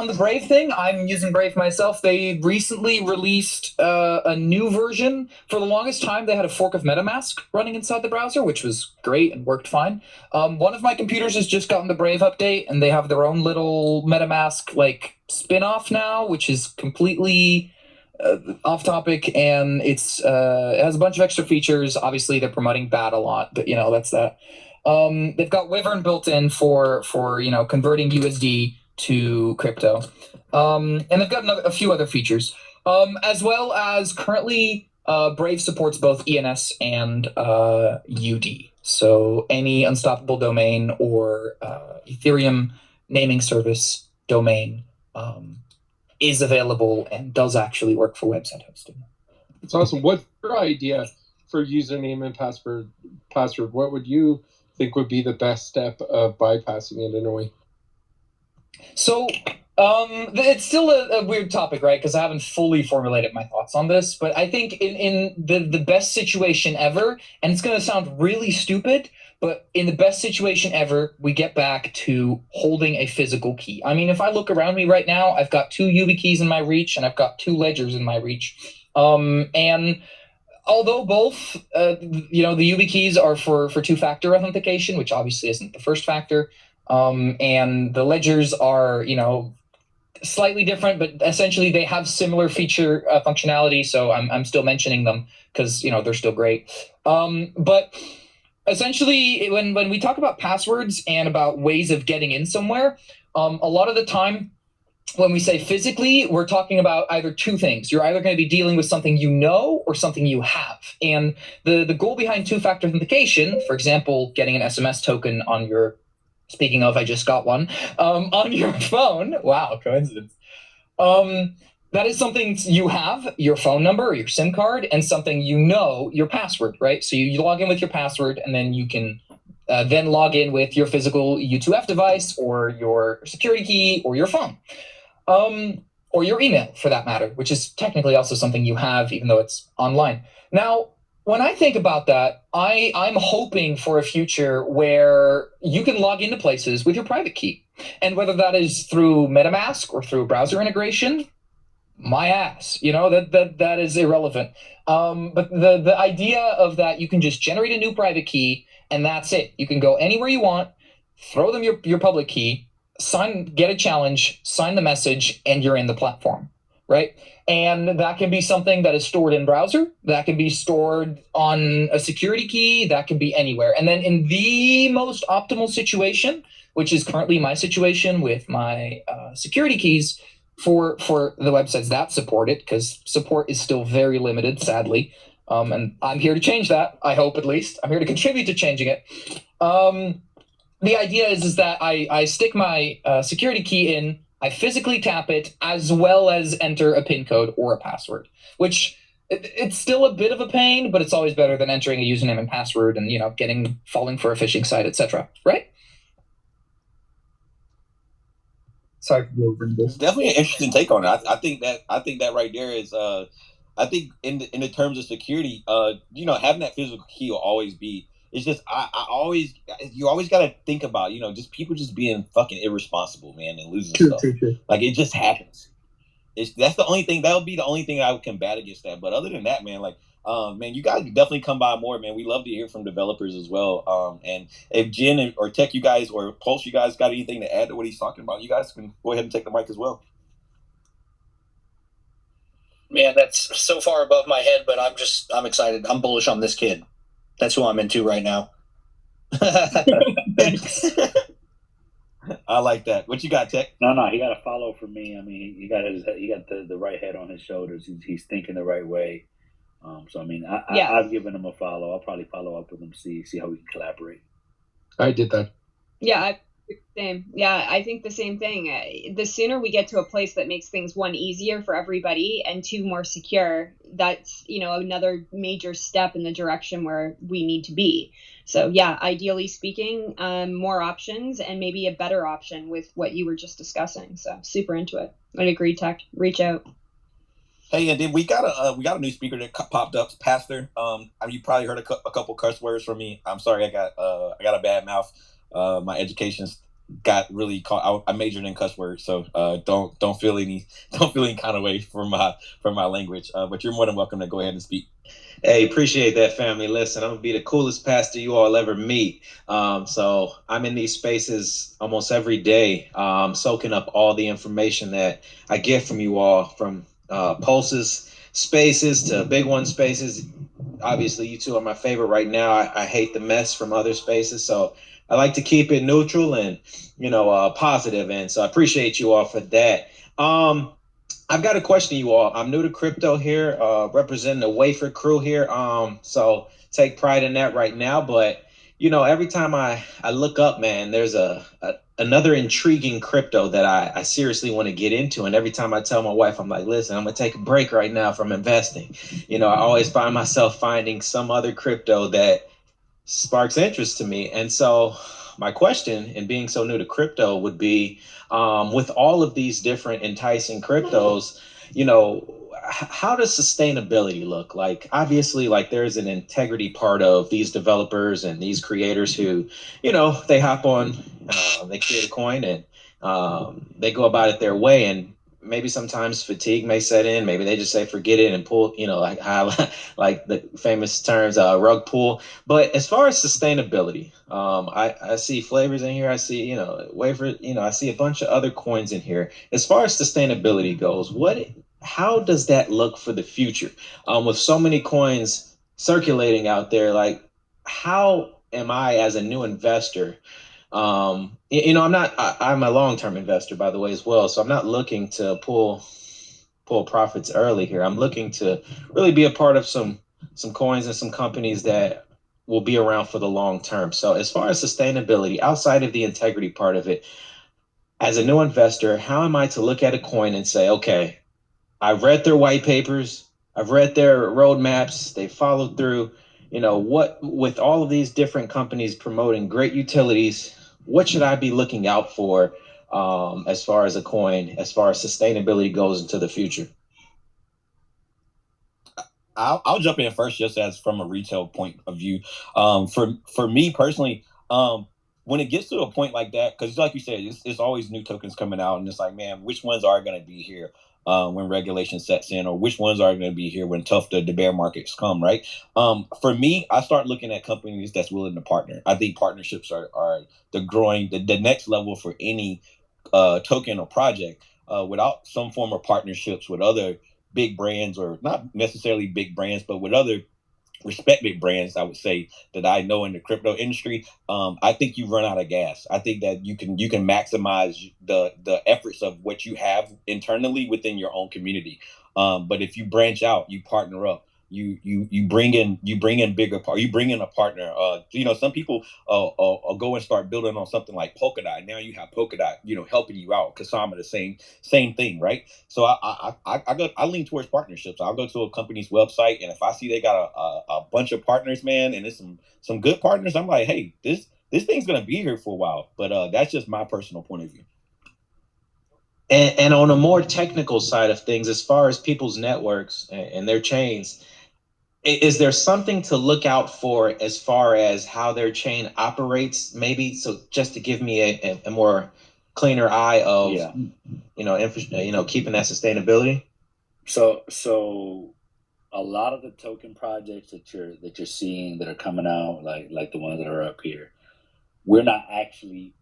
the Brave thing, I'm using Brave myself. They recently released a new version. For the longest time, they had a fork of MetaMask running inside the browser, which was great and worked fine. One of my computers has just gotten the Brave update, and they have their own little MetaMask like spin-off now, which is completely off topic, and it has a bunch of extra features. Obviously, they're promoting BAT a lot, but you know, that's that. They've got Wyvern built in for you know, converting USD to crypto, and they've got a few other features, as well as currently Brave supports both ENS and UD. So any unstoppable domain or Ethereum naming service domain is available and does actually work for website hosting. It's awesome. What's your idea for username and password? What would you think would be the best step of bypassing it in a way? So it's still a weird topic, right? Because I haven't fully formulated my thoughts on this, but I think in the best situation ever, and it's going to sound really stupid, but in the best situation ever, we get back to holding a physical key. I mean, if I look around me right now, I've got 2 YubiKeys in my reach, and I've got 2 ledgers in my reach. And although both, you know, the YubiKeys are for two-factor authentication, which obviously isn't the first factor, and the ledgers are, you know, slightly different, but essentially they have similar feature functionality. So I'm still mentioning them because, you know, they're still great. But Essentially, when we talk about passwords and about ways of getting in somewhere, a lot of the time when we say physically, we're talking about either two things. You're either going to be dealing with something you know or something you have. And the goal behind two-factor authentication, for example, getting an SMS token on your, speaking of, I just got one, on your phone. Wow, coincidence. That is something you have, your phone number or your SIM card, and something you know, your password, right? So you log in with your password, and then you can then log in with your physical U2F device or your security key or your phone. Or your email, for that matter, which is technically also something you have, even though it's online. Now, when I think about that, I'm hoping for a future where you can log into places with your private key. And whether that is through MetaMask or through browser integration, my ass, that is irrelevant. But the idea of that you can just generate a new private key and that's it. You can go anywhere you want, throw them your public key, get a challenge, sign the message, and you're in the platform, right? And that can be something that is stored in browser, that can be stored on a security key, that can be anywhere. And then in the most optimal situation, which is currently my situation with my security keys, for the websites that support it, because support is still very limited, sadly. And I'm here to change that, I hope at least. I'm here to contribute to changing it. The idea is that I stick my security key in, I physically tap it, as well as enter a PIN code or a password, which it's still a bit of a pain, but it's always better than entering a username and password and, falling for a phishing site, etc. Right? Sorry for delivering this. Definitely an interesting take on it. I think that right there is I think in the terms of security, having that physical key will always be. It's just you always got to think about just people just being fucking irresponsible, man, and losing stuff. True. Like it just happens. That's the only thing. That would be the only thing I would combat against that. But other than that, man, like man, you guys definitely come by more, man. We love to hear from developers as well. And if Jen or Tech, you guys, or Pulse, you guys got anything to add to what he's talking about, you guys can go ahead and take the mic as well. Man, that's so far above my head, but I'm excited. I'm bullish on this kid. That's who I'm into right now. Thanks. I like that. What you got, Tech? No, he got a follow from me. I mean, he got the right head on his shoulders. He's thinking the right way. So I mean, I've given him a follow. I'll probably follow up with him, see how we can collaborate. I did that. Yeah, same. Yeah, I think the same thing. The sooner we get to a place that makes things, one, easier for everybody, and two, more secure, that's another major step in the direction where we need to be. So yeah, ideally speaking, more options and maybe a better option with what you were just discussing. So super into it. I'd agree, Tech. Reach out. Hey, and then we got a new speaker that popped up, Pastor. You probably heard a couple curse words from me. I'm sorry, I got a bad mouth. My education's got really caught. I majored in cuss words, so don't feel any kind of way for my language. But you're more than welcome to go ahead and speak. Hey, appreciate that, family. Listen, I'm gonna be the coolest pastor you all ever meet. So I'm in these spaces almost every day, soaking up all the information that I get from you all, from Pulse's spaces to BigONE spaces. Obviously, you two are my favorite right now. I hate the mess from other spaces, so I like to keep it neutral and positive. And so I appreciate you all for that. I've got a question, you all. I'm new to crypto here, representing the Wafer crew here. So take pride in that right now. But every time I look up, man, there's another intriguing crypto that I seriously want to get into. And every time I tell my wife, I'm like, listen, I'm going to take a break right now from investing. I always find myself finding some other crypto that sparks interest to me. And so my question, and being so new to crypto, would be, with all of these different enticing cryptos, how does sustainability look? Like, obviously, there's an integrity part of these developers and these creators who, they hop on, they create a coin and they go about it their way. And maybe sometimes fatigue may set in. Maybe they just say, forget it, and pull, like the famous terms, rug pull. But as far as sustainability, I see flavors in here. I see, wafer, I see a bunch of other coins in here. As far as sustainability goes, how does that look for the future? With so many coins circulating out there, like how am I as a new investor? I'm a long-term investor, by the way, as well. So I'm not looking to pull profits early here. I'm looking to really be a part of some coins and some companies that will be around for the long term. So as far as sustainability, outside of the integrity part of it, as a new investor, how am I to look at a coin and say, okay, I've read their white papers, I've read their roadmaps, they followed through, what with all of these different companies promoting great utilities, what should I be looking out for as far as a coin, as far as sustainability goes into the future? I'll jump in first, just as from a retail point of view. For me personally, when it gets to a point like that, because like you said, it's always new tokens coming out, and it's like, man, which ones are going to be here when regulation sets in, or which ones are going to be here when the bear markets come, right? For me, I start looking at companies that's willing to partner. I think partnerships are the next level for any token or project. Without some form of partnerships with other big brands, or not necessarily big brands, but with other respected brands, I would say, that I know in the crypto industry, I think you run out of gas. I think that you can maximize the efforts of what you have internally within your own community. But if you branch out, you partner up, you bring in you bring in a partner. Some people go and start building on something like Polkadot. Now you have Polkadot, helping you out. Kasama, the same thing, right? So I lean towards partnerships. I'll go to a company's website, and if I see they got a bunch of partners, man, and it's some good partners, I'm like, hey, this thing's gonna be here for a while. But that's just my personal point of view. And on a more technical side of things, as far as people's networks and their chains, is there something to look out for as far as how their chain operates? Maybe so, just to give me a more cleaner eye of keeping that sustainability. So a lot of the token projects that you're seeing that are coming out, like the ones that are up here, we're not actually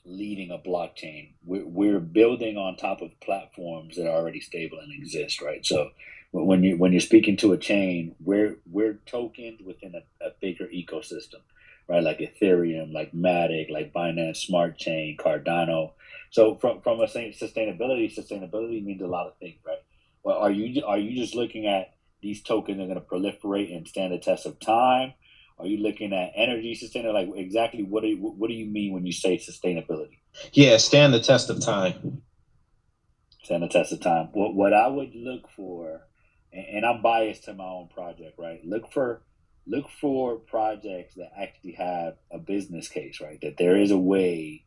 leading a blockchain. We're building on top of platforms that are already stable and exist, right? So when you're speaking to a chain, we're tokened within a bigger ecosystem, right? Like Ethereum, like Matic, like Binance Smart Chain, Cardano. So from a sustainability means a lot of things, right? Well, are you just looking at these tokens that are going to proliferate and stand the test of time? Are you looking at energy sustainability? Like, exactly what do you mean when you say sustainability? Yeah, stand the test of time. Stand the test of time. What I would look for, and I'm biased to my own project, right? Look for projects that actually have a business case, right? That there is a way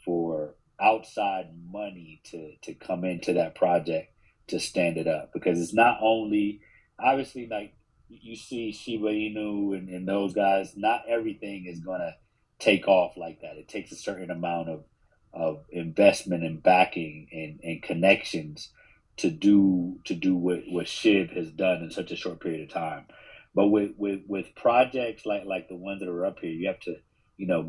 for outside money to come into that project to stand it up, because it's not only, obviously, like, you see Shiba Inu and those guys, not everything is going to take off like that. It takes a certain amount of investment and backing and connections to do what Shiv has done in such a short period of time. But with projects like the ones that are up here, you have to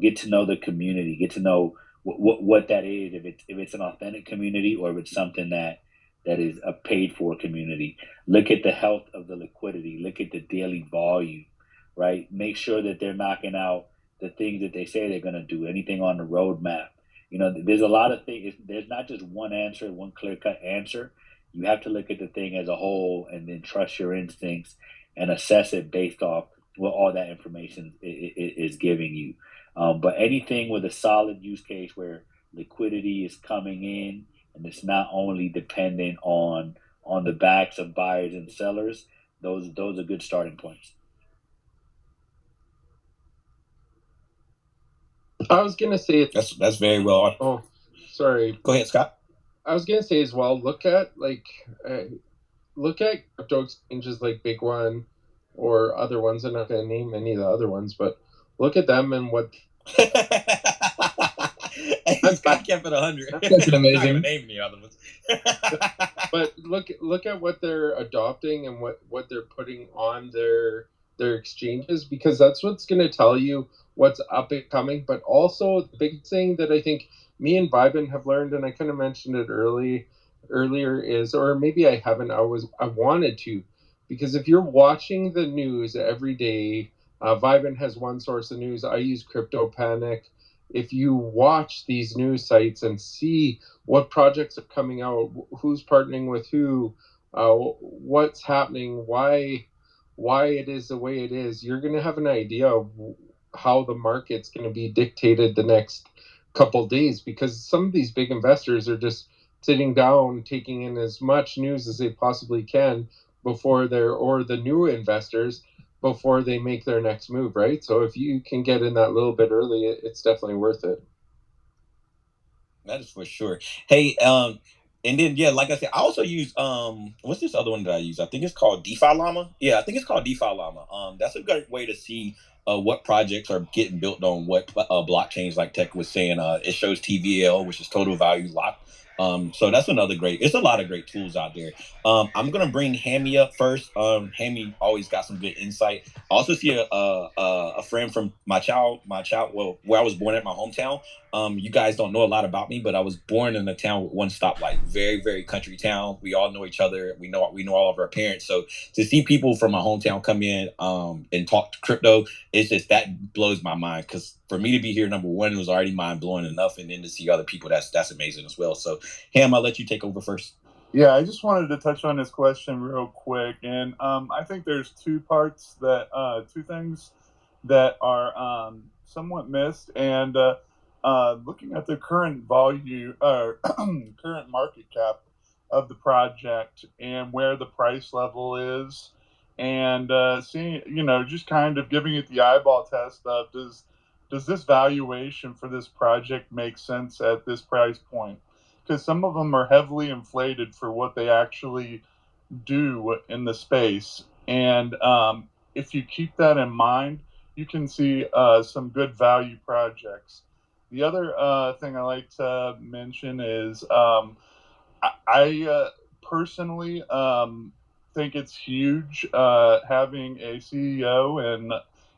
get to know the community, get to know what that is, if it's an authentic community, or if it's something that is a paid for community. Look at the health of the liquidity. Look at the daily volume, right? Make sure that they're knocking out the things that they say they're going to do. Anything on the roadmap. There's a lot of things. There's not just one answer, one clear cut answer. You have to look at the thing as a whole, and then trust your instincts and assess it based off what all that information is giving you. But anything with a solid use case where liquidity is coming in, and it's not only dependent on the backs of buyers and sellers, those are good starting points. I was gonna say that's very well. Oh, sorry. Go ahead, Scott. I was gonna say as well. Look at crypto exchanges like BigONE or other ones. I'm not gonna name any of the other ones, but look at them and what. Scott kept it 100. That's amazing. I'm not gonna name any other ones. But look at what they're adopting and what they're putting on their exchanges, because that's what's going to tell you what's up and coming. But also the big thing that I think me and Vibin have learned, and I kind of mentioned it earlier, is, or maybe I haven't, I wanted to, because if you're watching the news every day, Vibin has one source of news. I use Crypto Panic. If you watch these news sites and see what projects are coming out, who's partnering with who, what's happening, why it is the way it is, you're going to have an idea of how the market's going to be dictated the next couple days, because some of these big investors are just sitting down, taking in as much news as they possibly can before or the new investors, before they make their next move, right? So if you can get in that little bit early, it's definitely worth it. That is for sure. Hey, and then yeah, like I said, I also use what's this other one that I use? I think it's called DeFi Llama. Yeah, I think it's called DeFi Llama. That's a good way to see what projects are getting built on what blockchains, like Tech was saying. It shows TVL, which is total value locked. So that's another great. It's a lot of great tools out there. I'm gonna bring Hammy up first. Hammy always got some good insight. I also see a friend from my child, well, where I was born at, my hometown. You guys don't know a lot about me, but I was born in a town with one stoplight. Very, very country town. We all know each other. We know all of our parents. So to see people from my hometown come in and talk to crypto, it's just that blows my mind. Because for me to be here, number one, it was already mind blowing enough, and then to see other people, that's amazing as well. So Ham, I'll let you take over first. Yeah, I just wanted to touch on this question real quick, and I think there's two things that are somewhat missed, and looking at the current current market cap of the project and where the price level is, and seeing, just kind of giving it the eyeball test of does this valuation for this project make sense at this price point? Because some of them are heavily inflated for what they actually do in the space. And if you keep that in mind, you can see some good value projects. The other thing I like to mention is I personally think it's huge having a CEO and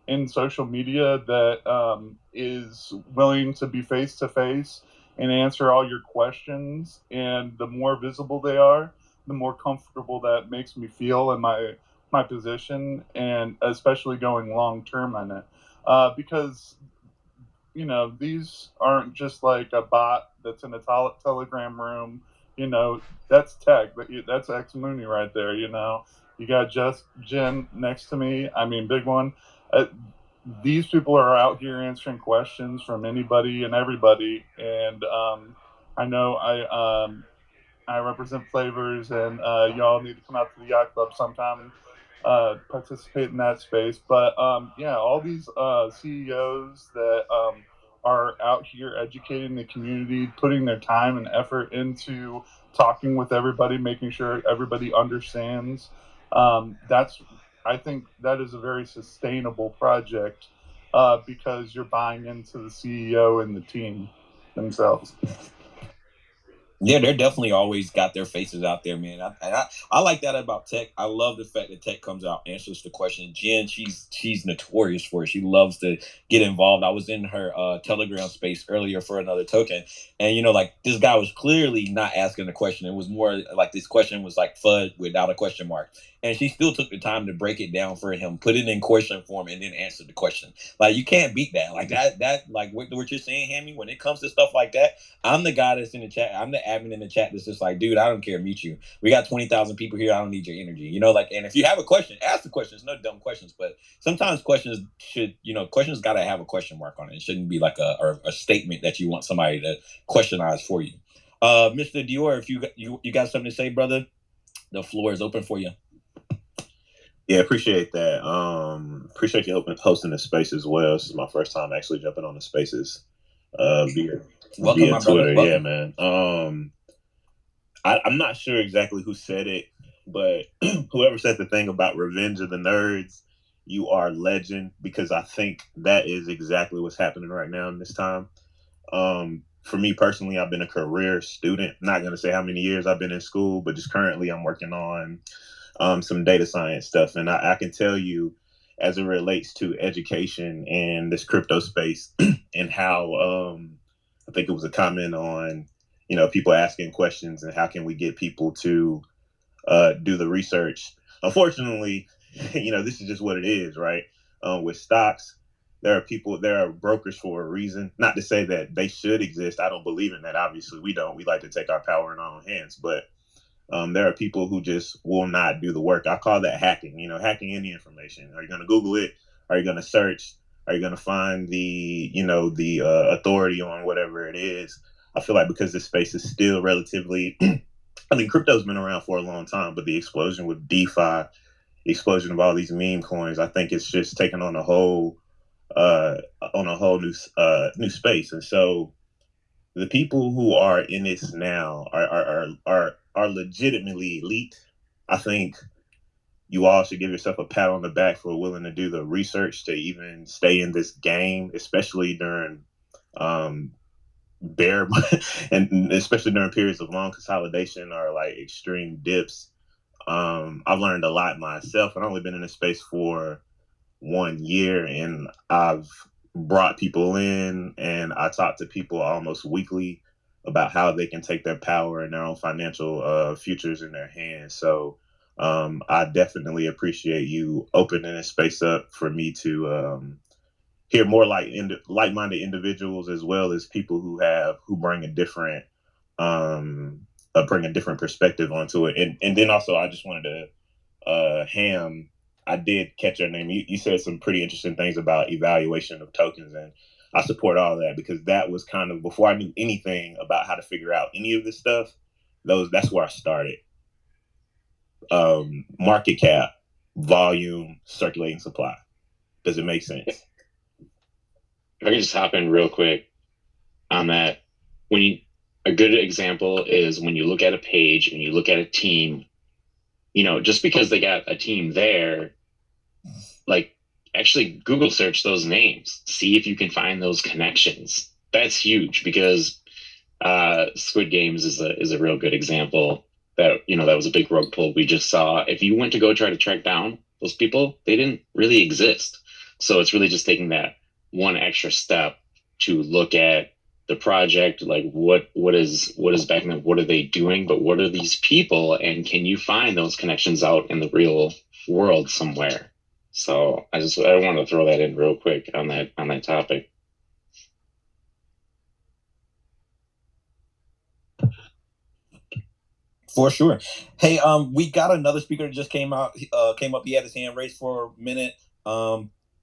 in social media that is willing to be face to face and answer all your questions. And the more visible they are, the more comfortable that makes me feel in my position, and especially going long term on it, because these aren't just like a bot that's in a Telegram room. That's tech, but that's X Mooney right there. You got just Jen next to me. I mean, BigONE. These people are out here answering questions from anybody and everybody, and I know I represent Flavors, and y'all need to come out to the yacht club sometime and participate in that space. But yeah, all these CEOs that are out here educating the community, putting their time and effort into talking with everybody, making sure everybody understands. I think that is a very sustainable project because you're buying into the CEO and the team themselves. Yeah, they're definitely always got their faces out there, man. I like that about Tech. I love the fact that Tech comes out, answers the question. Jen, she's notorious for it. She loves to get involved. I was in her Telegram space earlier for another token, and like this guy was clearly not asking a question. It was more like this question was like FUD without a question mark, and she still took the time to break it down for him, put it in question form, and then answer the question. Like you can't beat that. Like that like what you're saying, Hammy. When it comes to stuff like that, I'm the guy that's in the chat. I'm the admin in the chat that's just like, dude, I don't care. Mute you. We got 20,000 people here. I don't need your energy. And if you have a question, ask the questions. No dumb questions. But sometimes questions questions got to have a question mark on it. It shouldn't be like a statement that you want somebody to questionize for you. Mr. Dior, if you got something to say, brother, the floor is open for you. Yeah, appreciate that. Appreciate you hosting the space as well. This is my first time actually jumping on the spaces. Welcome, my Twitter. brother. Welcome. Yeah, man. I'm not sure exactly who said it, but whoever said the thing about Revenge of the Nerds, you are legend, because I think that is exactly what's happening right now in this time. For me personally, I've been a career student. Not going to say how many years I've been in school, but just currently I'm working on some data science stuff. And I can tell you, as it relates to education and this crypto space and how I think it was a comment on, people asking questions and how can we get people to do the research. Unfortunately, this is just what it is, right? with stocks. There are brokers for a reason. Not to say that they should exist. I don't believe in that. Obviously, we don't. We like to take our power in our own hands. But there are people who just will not do the work. I call that hacking. Hacking any information. Are you going to Google it? Are you going to search? Are you going to find the authority on whatever it is? I feel like because this space is still relatively, I mean, crypto's been around for a long time, but the explosion with DeFi, the explosion of all these meme coins, I think it's just taken on a whole new space. And so the people who are in this now are legitimately elite. I think you all should give yourself a pat on the back for willing to do the research to even stay in this game, especially during bear and especially during periods of long consolidation or like extreme dips. I've learned a lot myself. I've only been in this space for 1 year, and I've brought people in and I talk to people almost weekly about how they can take their power and their own financial futures in their hands. So I definitely appreciate you opening this space up for me to hear more like-minded individuals, as well as people who bring a different perspective onto it. And then also I just wanted to Ham, I did catch your name. You said some pretty interesting things about evaluation of tokens, and I support all of that because that was kind of before I knew anything about how to figure out any of this stuff. That's where I started. Market cap, volume, circulating supply. Does it make sense? If I can just hop in real quick on that, a good example is when you look at a page, when you look at a team, just because they got a team there, like actually Google search those names, see if you can find those connections. That's huge because Squid Games is a real good example that was a big rug pull we just saw. If you went to go try to track down those people, they didn't really exist. So it's really just taking that one extra step to look at the project, like what is backing them, what are they doing, but what are these people, and can you find those connections out in the real world somewhere? So I wanted to throw that in real quick on that topic. For sure. Hey, we got another speaker that just came up. He had his hand raised for a minute.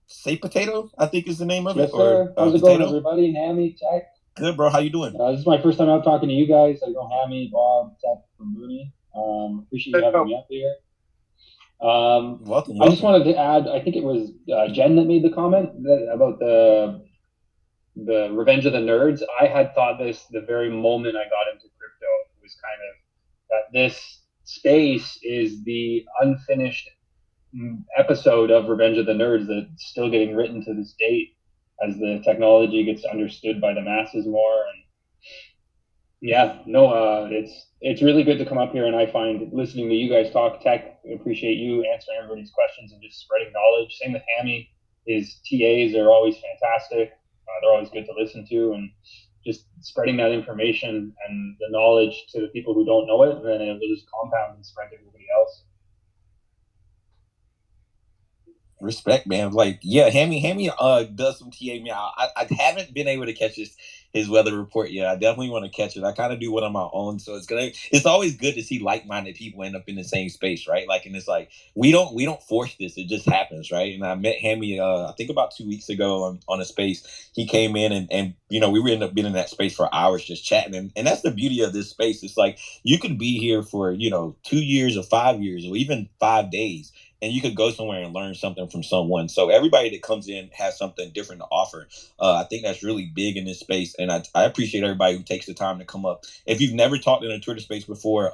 Say Potato, I think is the name of it. Yes, sir. How's it going, everybody? Hammy, Tech. Good, bro. How you doing? This is my first time out talking to you guys. I go Hammy, Bob, Tech from Moody. Appreciate you having me up here. Welcome. I just wanted to add, I think it was Jen that made the comment about the Revenge of the Nerds. I had thought this the very moment I got into crypto. It was kind of that this space is the unfinished episode of Revenge of the Nerds that's still getting written to this date as the technology gets understood by the masses more. And it's really good to come up here, and I find listening to you guys talk tech, I appreciate you answering everybody's questions and just spreading knowledge. Same with Hammy. His TAs are always fantastic. They're always good to listen to, and just spreading that information and the knowledge to the people who don't know it, and then it will just compound and spread to everybody else. Respect, man. Like, yeah, Hammy does some TA. Man, I haven't been able to catch his weather report yet. I definitely want to catch it. I kind of do one on my own, so it's always good to see like-minded people end up in the same space, right? Like, and it's like we don't force this; it just happens, right? And I met Hammy, I think about 2 weeks ago on a space. He came in and we ended up being in that space for hours just chatting, and that's the beauty of this space. It's like you can be here for 2 years or 5 years or even 5 days. And you could go somewhere and learn something from someone. So everybody that comes in has something different to offer. I think that's really big in this space. And I appreciate everybody who takes the time to come up. If you've never talked in a Twitter space before,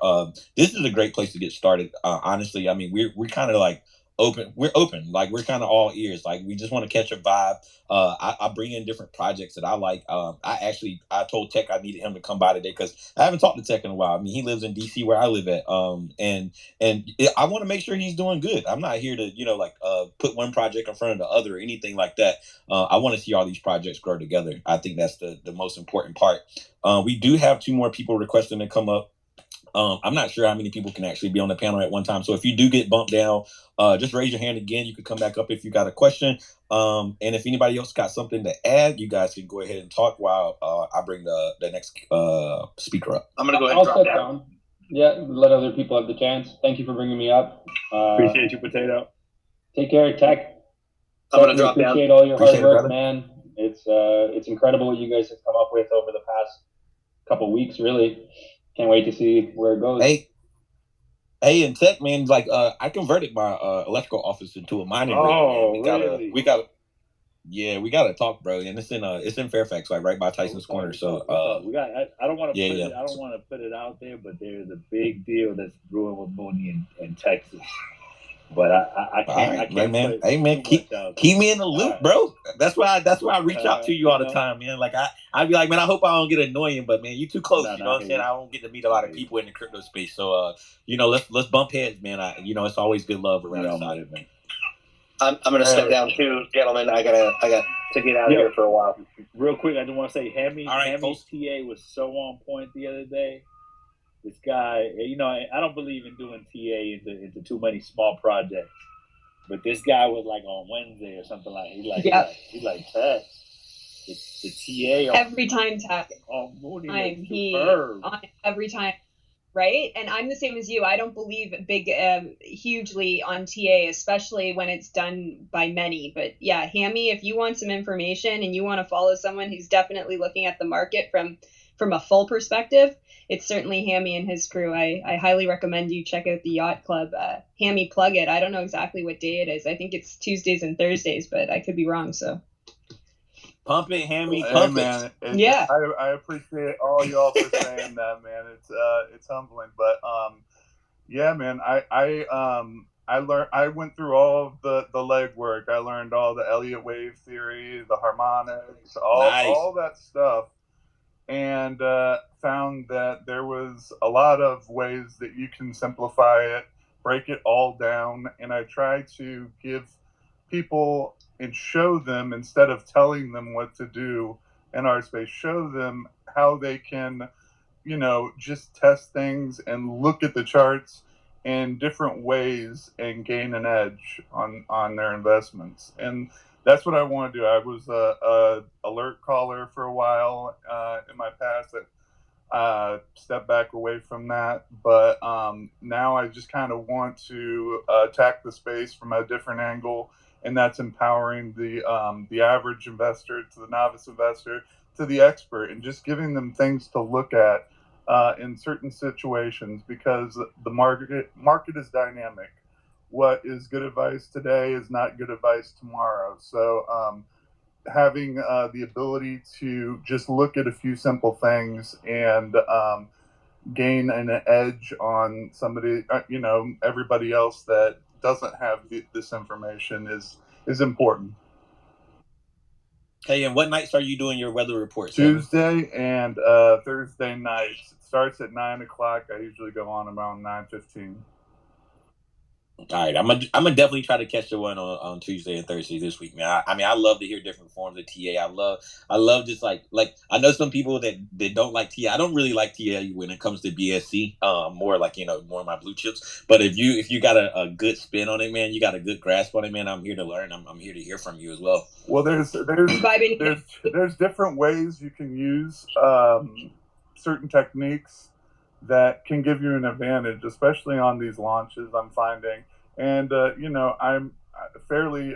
this is a great place to get started. Honestly, I mean, we're kind of like open. We're open. Like, we're kind of all ears. Like, we just want to catch a vibe. I bring in different projects that I like. I told Tech I needed him to come by today because I haven't talked to Tech in a while. I mean, he lives in DC where I live at. And I want to make sure he's doing good. I'm not here to put one project in front of the other or anything like that. I want to see all these projects grow together. I think that's the most important part. We do have 2 more people requesting to come up. I'm not sure how many people can actually be on the panel at one time. So if you do get bumped down, just raise your hand again. You could come back up if you got a question. And if anybody else got something to add, you guys can go ahead and talk while I bring the next speaker up. I'm going to go ahead I'll and drop sit down. down. Yeah, let other people have the chance. Thank you for bringing me up. Appreciate you, Potato. Take care, Tech. I'm going to drop down. Appreciate all your Appreciate hard it, work, brother. man. It's incredible what you guys have come up with over the past couple weeks. Really, can't wait to see where it goes. Hey, and Tech, man, like I converted my electrical office into a mining rig, man. We gotta talk, bro. And it's in Fairfax, like right by Tyson's Corner. We got. I don't want to yeah, put it. I don't want to put it out there, but there's a big deal that's brewing with Moody in Texas. But I can't. I can't man. put Hey, man, too much out keep there. me in the loop, bro. That's why I reach out to you all the time, man. Like I'd be like, man, I hope I don't get annoying, but man, you too close. You know what I'm saying? I don't get to meet a lot of people in the crypto space, so let's bump heads, man. It's always good love around the side, man. I'm going to step down too, gentlemen. I got to get out of here for a while. Real quick, I just want to say, Hammy's folks. TA was so on point the other day. This guy, I don't believe in doing TA into too many small projects, but this guy was like on Wednesday or something like he's like Tech. The TA every time Tech on Moody on every time, right? And I'm the same as you. I don't believe hugely on TA, especially when it's done by many. But yeah, Hammy, if you want some information and you want to follow someone who's definitely looking at the market from a full perspective, it's certainly Hammy and his crew. I highly recommend you check out the Yacht Club. Hammy, plug it. I don't know exactly what day it is. I think it's Tuesdays and Thursdays, but I could be wrong. So pump it, Hammy. Pump it. Yeah, I appreciate all y'all for saying that, man. It's humbling, but yeah, man. I went through all of the legwork. I learned all the Elliott wave theory, the harmonics, all that stuff. And found that there was a lot of ways that you can simplify it, break it all down. And I try to give people and show them, instead of telling them what to do in our space, show them how they can, just test things and look at the charts in different ways and gain an edge on their investments. And that's what I want to do. I was a alert caller for a while in my past. I stepped back away from that, but now I just kind of want to attack the space from a different angle, and that's empowering the average investor to the novice investor to the expert, and just giving them things to look at in certain situations, because the market is dynamic. What is good advice today is not good advice tomorrow. So having the ability to just look at a few simple things and gain an edge on somebody, everybody else that doesn't have this information is important. Hey, and what nights are you doing your weather reports? Tuesday and Thursday nights. It starts at 9:00. I usually go on around 9:15. All right, I'm gonna definitely try to catch the one on Tuesday and Thursday this week, man. I love to hear different forms of TA. I love just like I know some people that don't like TA. I don't really like TA when it comes to BSC. More like more of my blue chips. But if you got a good spin on it, man, you got a good grasp on it, man. I'm here to learn. I'm here to hear from you as well. Well, there's different ways you can use certain techniques that can give you an advantage, especially on these launches, I'm finding. And I'm fairly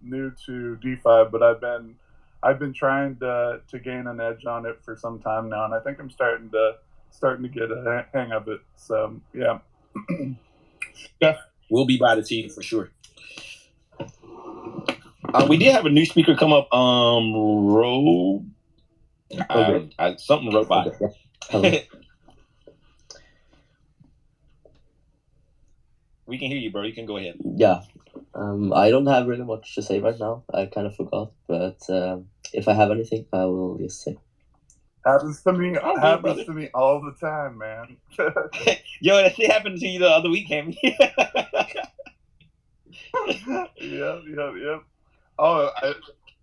new to DeFi, but I've been trying to gain an edge on it for some time now, and I think I'm starting to get a hang of it. So yeah. We'll be by the team for sure. We did have a new speaker come up. Something wrote by. We can hear you, bro. You can go ahead. Yeah. I don't have really much to say right now. I kind of forgot, but if I have anything, I will just say. Happens to me all the time, man. Yo, that shit happened to you the other week, Hammy. Yep. Oh,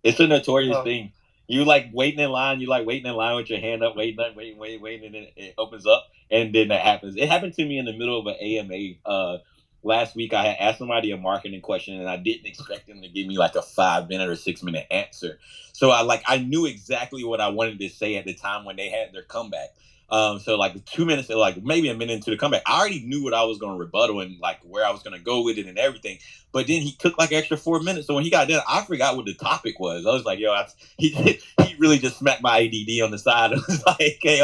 it's a notorious thing. You like waiting in line. You like waiting in line with your hand up, waiting, and then it opens up, and then that happens. It happened to me in the middle of an AMA. Last week, I had asked somebody a marketing question, and I didn't expect them to give me like a 5-minute or 6-minute answer. So I knew exactly what I wanted to say at the time when they had their comeback. So like 2 minutes, like maybe a minute into the comeback, I already knew what I was going to rebuttal and like where I was going to go with it and everything. But then he took like extra 4 minutes. So when he got done, I forgot what the topic was. I was like, yo, he really just smacked my ADD on the side. I was like, hey,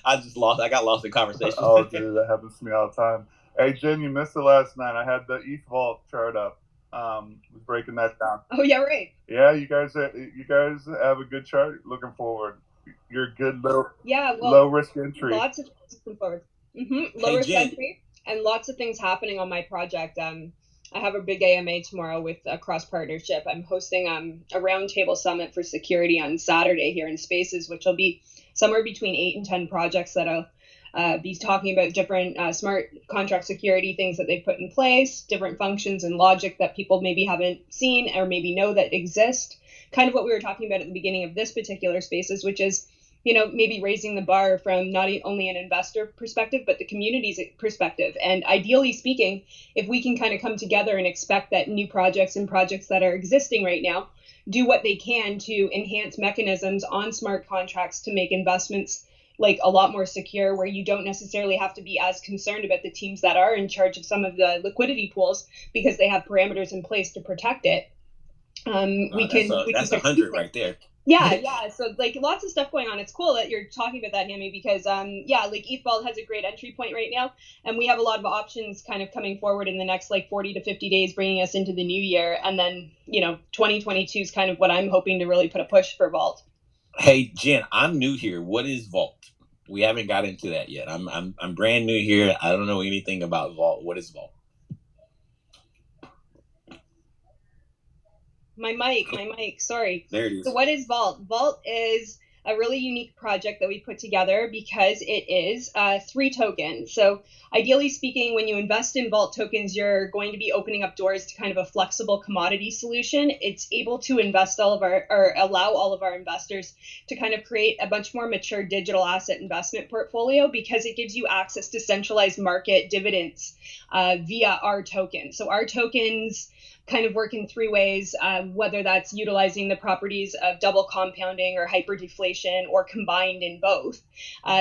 I got lost in conversation. Oh, dude, that happens to me all the time. Hey, Jen, you missed it last night. I had the ETH Vault chart up. Was breaking that down. Oh yeah, right. Yeah, you guys have a good chart. Looking forward. You're good low risk entry. Lots of things looking forward. Low risk entry and lots of things happening on my project. I have a big AMA tomorrow with a cross partnership. I'm hosting a roundtable summit for security on Saturday here in Spaces, which will be somewhere between 8 and 10 projects that I'll be talking about different smart contract security things that they've put in place, different functions and logic that people maybe haven't seen or maybe know that exist. Kind of what we were talking about at the beginning of this particular Spaces, which is, maybe raising the bar from not only an investor perspective, but the community's perspective. And ideally speaking, if we can kind of come together and expect that new projects and projects that are existing right now do what they can to enhance mechanisms on smart contracts to make investments like a lot more secure, where you don't necessarily have to be as concerned about the teams that are in charge of some of the liquidity pools because they have parameters in place to protect it. That's 100 right there. Yeah. So like lots of stuff going on. It's cool that you're talking about that, Hammy, because like ETH Vault has a great entry point right now, and we have a lot of options kind of coming forward in the next like 40 to 50 days, bringing us into the new year, and then 2022 is kind of what I'm hoping to really put a push for Vault. Hey Jen, I'm new here. What is Vault? We haven't got into that yet. I'm brand new here. I don't know anything about Vault. What is Vault? My mic, sorry. There it is. So what is Vault? Vault is a really unique project that we put together because it is 3 tokens. So ideally speaking, when you invest in Vault tokens, you're going to be opening up doors to kind of a flexible commodity solution. It's able to allow all of our investors to kind of create a much more mature digital asset investment portfolio because it gives you access to centralized market dividends via our tokens. So our tokens kind of work in 3 ways, whether that's utilizing the properties of double compounding or hyperdeflation or combined in both.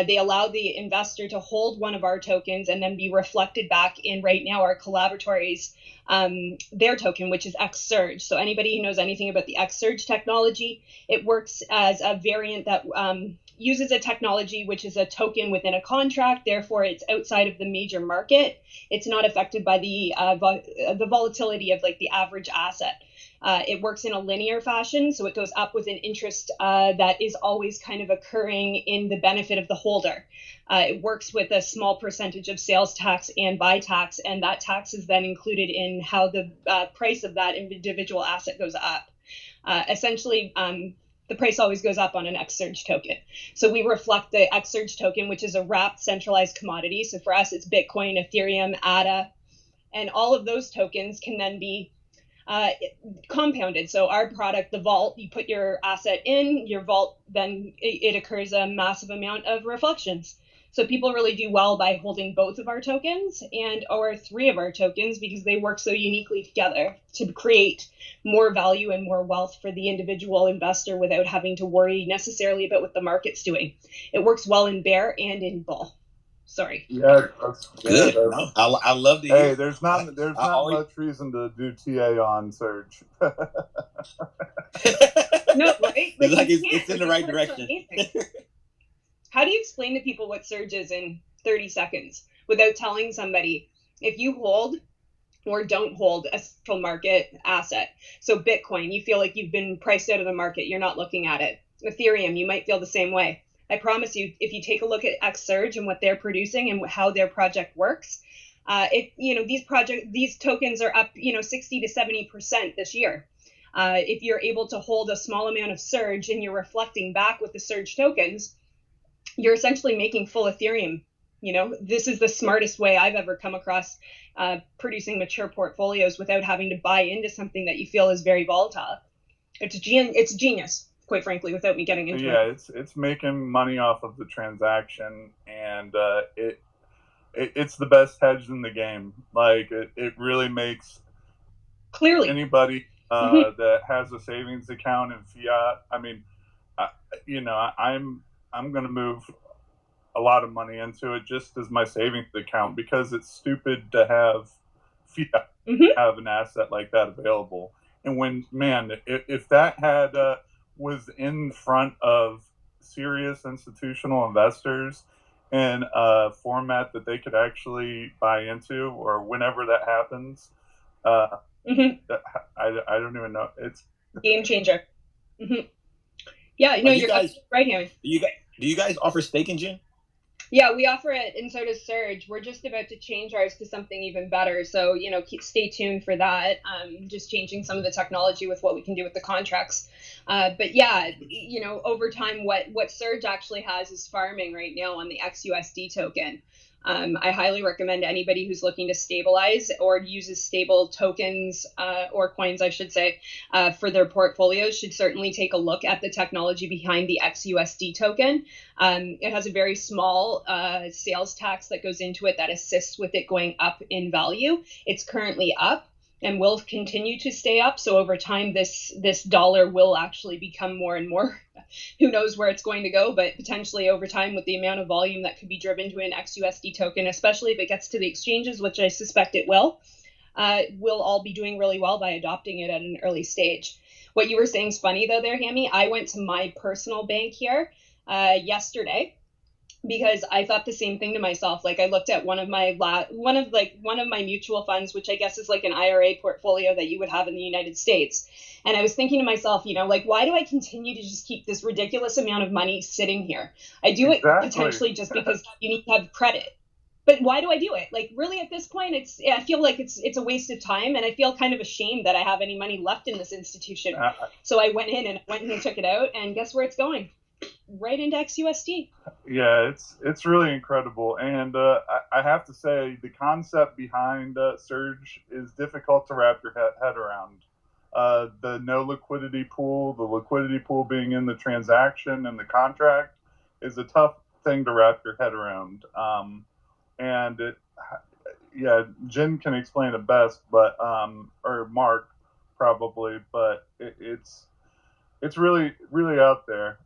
They allow the investor to hold one of our tokens and then be reflected back in right now our collaboratories, their token, which is XSurge. So anybody who knows anything about the XSurge technology, it works as a variant that uses a technology which is a token within a contract. Therefore, it's outside of the major market. It's not affected by the volatility of like the average asset. It works in a linear fashion, so it goes up with an interest that is always kind of occurring in the benefit of the holder. It works with a small percentage of sales tax and buy tax, and that tax is then included in how the price of that individual asset goes up. Essentially, the price always goes up on an XSurge token. So we reflect the XSurge token, which is a wrapped centralized commodity. So for us, it's Bitcoin, Ethereum, ADA, and all of those tokens can then be compounded. So our product, the Vault, you put your asset in, your Vault, then it occurs a massive amount of reflections. So people really do well by holding both of our tokens or 3 of our tokens because they work so uniquely together to create more value and more wealth for the individual investor without having to worry necessarily about what the market's doing. It works well in bear and in bull. Sorry. Yeah, that's good. Yeah, I love to hear. Hey, there's not much reason to do TA on Surge. No, right? It's in the right direction. How do you explain to people what Surge is in 30 seconds without telling somebody if you hold or don't hold a central market asset? So Bitcoin, you feel like you've been priced out of the market. You're not looking at it. Ethereum, you might feel the same way. I promise you, if you take a look at XSurge and what they're producing and how their project works, these tokens are up 60 to 70% this year. If you're able to hold a small amount of Surge and you're reflecting back with the Surge tokens, you're essentially making full Ethereum. This is the smartest way I've ever come across producing mature portfolios without having to buy into something that you feel is very volatile. It's genius. quite frankly, without me getting into it. Yeah, it's making money off of the transaction, and it's the best hedge in the game. Like it really makes clearly anybody that has a savings account in fiat. I mean, I'm going to move a lot of money into it just as my savings account, because it's stupid to have fiat, have an asset like that available. And when, man, if that had was in front of serious institutional investors in a format that they could actually buy into, or whenever that happens, I don't even know. It's game changer. Yeah, you're guys right, Hammy. Do you guys offer staking, Jen? Yeah, we offer it, and so does Surge. We're just about to change ours to something even better. So, stay tuned for that. Just changing some of the technology with what we can do with the contracts. But yeah, over time, what Surge actually has is farming right now on the XUSD token. I highly recommend anybody who's looking to stabilize or uses stable tokens or coins, I should say, for their portfolios should certainly take a look at the technology behind the XUSD token. It has a very small sales tax that goes into it that assists with it going up in value. It's currently up and will continue to stay up. So over time, this dollar will actually become more and more. Who knows where it's going to go, but potentially over time, with the amount of volume that could be driven to an XUSD token, especially if it gets to the exchanges, which I suspect it will, we'll all be doing really well by adopting it at an early stage. What you were saying is funny though there, Hammy. I went to my personal bank here yesterday, because I thought the same thing to myself. Like, I looked at one of my mutual funds, which I guess is like an IRA portfolio that you would have in the United States. And I was thinking to myself, why do I continue to just keep this ridiculous amount of money sitting here? I do it potentially just because you need to have credit. But why do I do it? Like, really, at this point, I feel like it's a waste of time, and I feel kind of ashamed that I have any money left in this institution. So I went in and took it out, and guess where it's going? Right into XUSD. Yeah, it's really incredible, and I have to say the concept behind Surge is difficult to wrap your head around. The no liquidity pool, the liquidity pool being in the transaction and the contract, is a tough thing to wrap your head around. And Jen can explain it best, but or Mark probably, but it's really out there.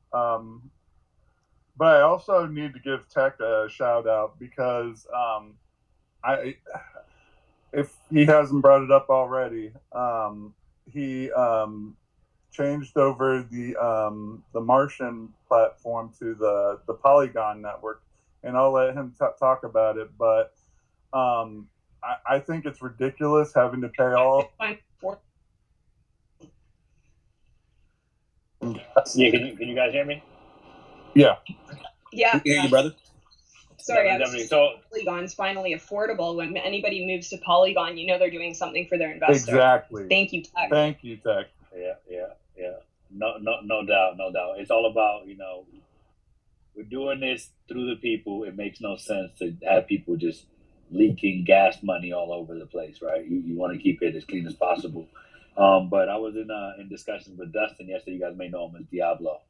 But I also need to give Tech a shout out, because if he hasn't brought it up already, he changed over the Martian platform to the Polygon network, and I'll let him talk about it. But I think it's ridiculous having to pay all. Yeah, can you guys hear me? Yeah. Yeah. Hear you, brother. Sorry, Polygon's finally affordable. When anybody moves to Polygon, they're doing something for their investor. Exactly. Thank you, Tech. Thank you, Tech. Yeah. No doubt. It's all about, we're doing this through the people. It makes no sense to have people just leaking gas money all over the place, right? You want to keep it as clean as possible. But I was in discussions with Dustin yesterday. You guys may know him as Diablo.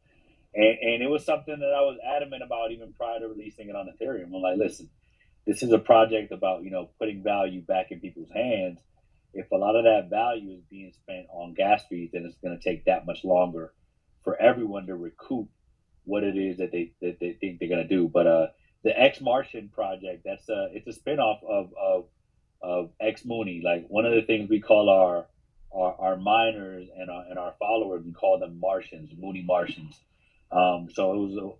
And it was something that I was adamant about even prior to releasing it on Ethereum. I'm like, listen, this is a project about, putting value back in people's hands. If a lot of that value is being spent on gas fees, then it's going to take that much longer for everyone to recoup what it is that they think they're going to do. But the X Martian project, it's a spinoff of X Moody. Like, one of the things we call our miners and our followers, we call them Martians, Moody Martians. So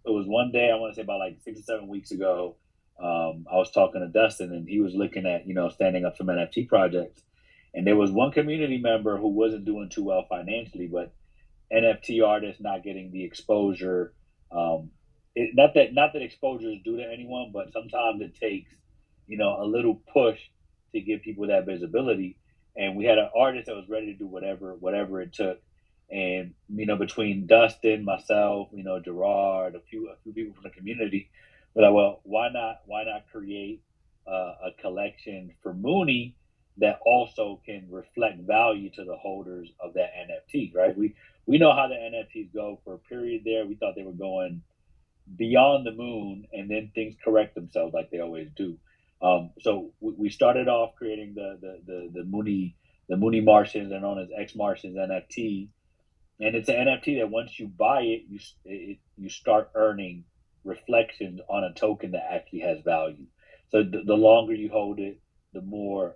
it was one day, I want to say about like 6 or 7 weeks ago. I was talking to Dustin, and he was looking at, standing up some NFT projects. And there was one community member who wasn't doing too well financially, but NFT artists not getting the exposure. Not that exposure is due to anyone, but sometimes it takes, a little push to give people that visibility. And we had an artist that was ready to do whatever it took. And, between Dustin, myself, Gerard, a few people from the community, we're like, well, why not create a collection for Moody that also can reflect value to the holders of that NFT, right? We we know how the NFTs go. For a period there, we thought they were going beyond the moon, and then things correct themselves like they always do. So we started off creating the Moody Martians. They're known as X Martians NFT, and it's an NFT that once you buy it, you start earning reflections on a token that actually has value. So the longer you hold it, the more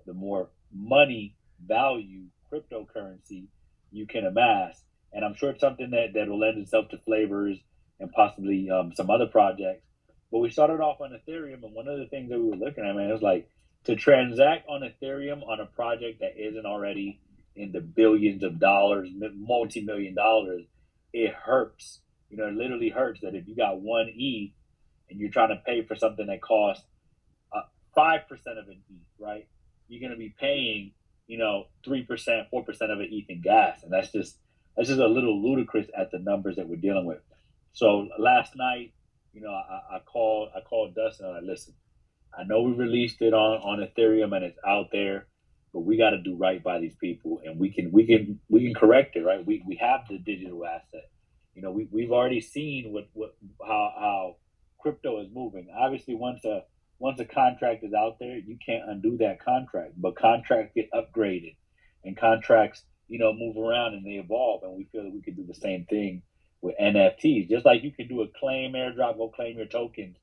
money value cryptocurrency you can amass. And I'm sure it's something that will lend itself to flavors and possibly some other projects. But we started off on Ethereum, and one of the things that we were looking at, man, it was like to transact on Ethereum on a project that isn't already in the billions of dollars, multi-million dollars, it hurts. It literally hurts that if you got one ETH and you're trying to pay for something that costs 5% of an ETH, right? You're going to be paying, 3%, 4% of an ETH in gas. And that's just a little ludicrous at the numbers that we're dealing with. So last night, I called Dustin and I listen, I know we released it on Ethereum and it's out there, but we got to do right by these people, and we can correct it, right? We have the digital asset. We've already seen how crypto is moving. Obviously, once a contract is out there, you can't undo that contract. But contracts get upgraded, and contracts move around and they evolve. And we feel that we could do the same thing with NFTs, just like you can do a claim airdrop, go claim your tokens.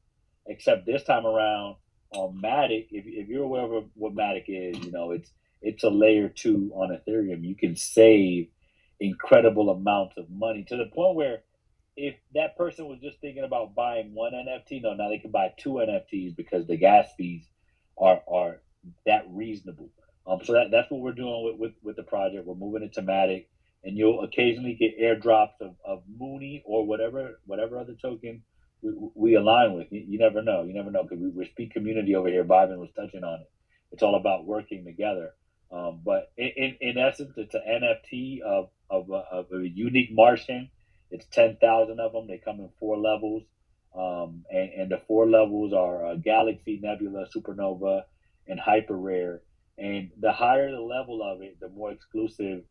Except this time around on Matic, if you're aware of what Matic is, it's a layer 2 on Ethereum. You can save incredible amounts of money to the point where if that person was just thinking about buying one NFT, now they can buy 2 NFTs because the gas fees are that reasonable. So that's what we're doing with the project. We're moving it to Matic, and you'll occasionally get airdrops of Moody or whatever other token we align with. You never know. Because we're Speak community over here. Bobin was touching on it. It's all about working together. But in essence, it's an NFT of a unique Martian. It's 10,000 of them. They come in 4 levels. And the 4 levels are Galaxy, Nebula, Supernova, and Hyper Rare. And the higher the level of it, the more exclusive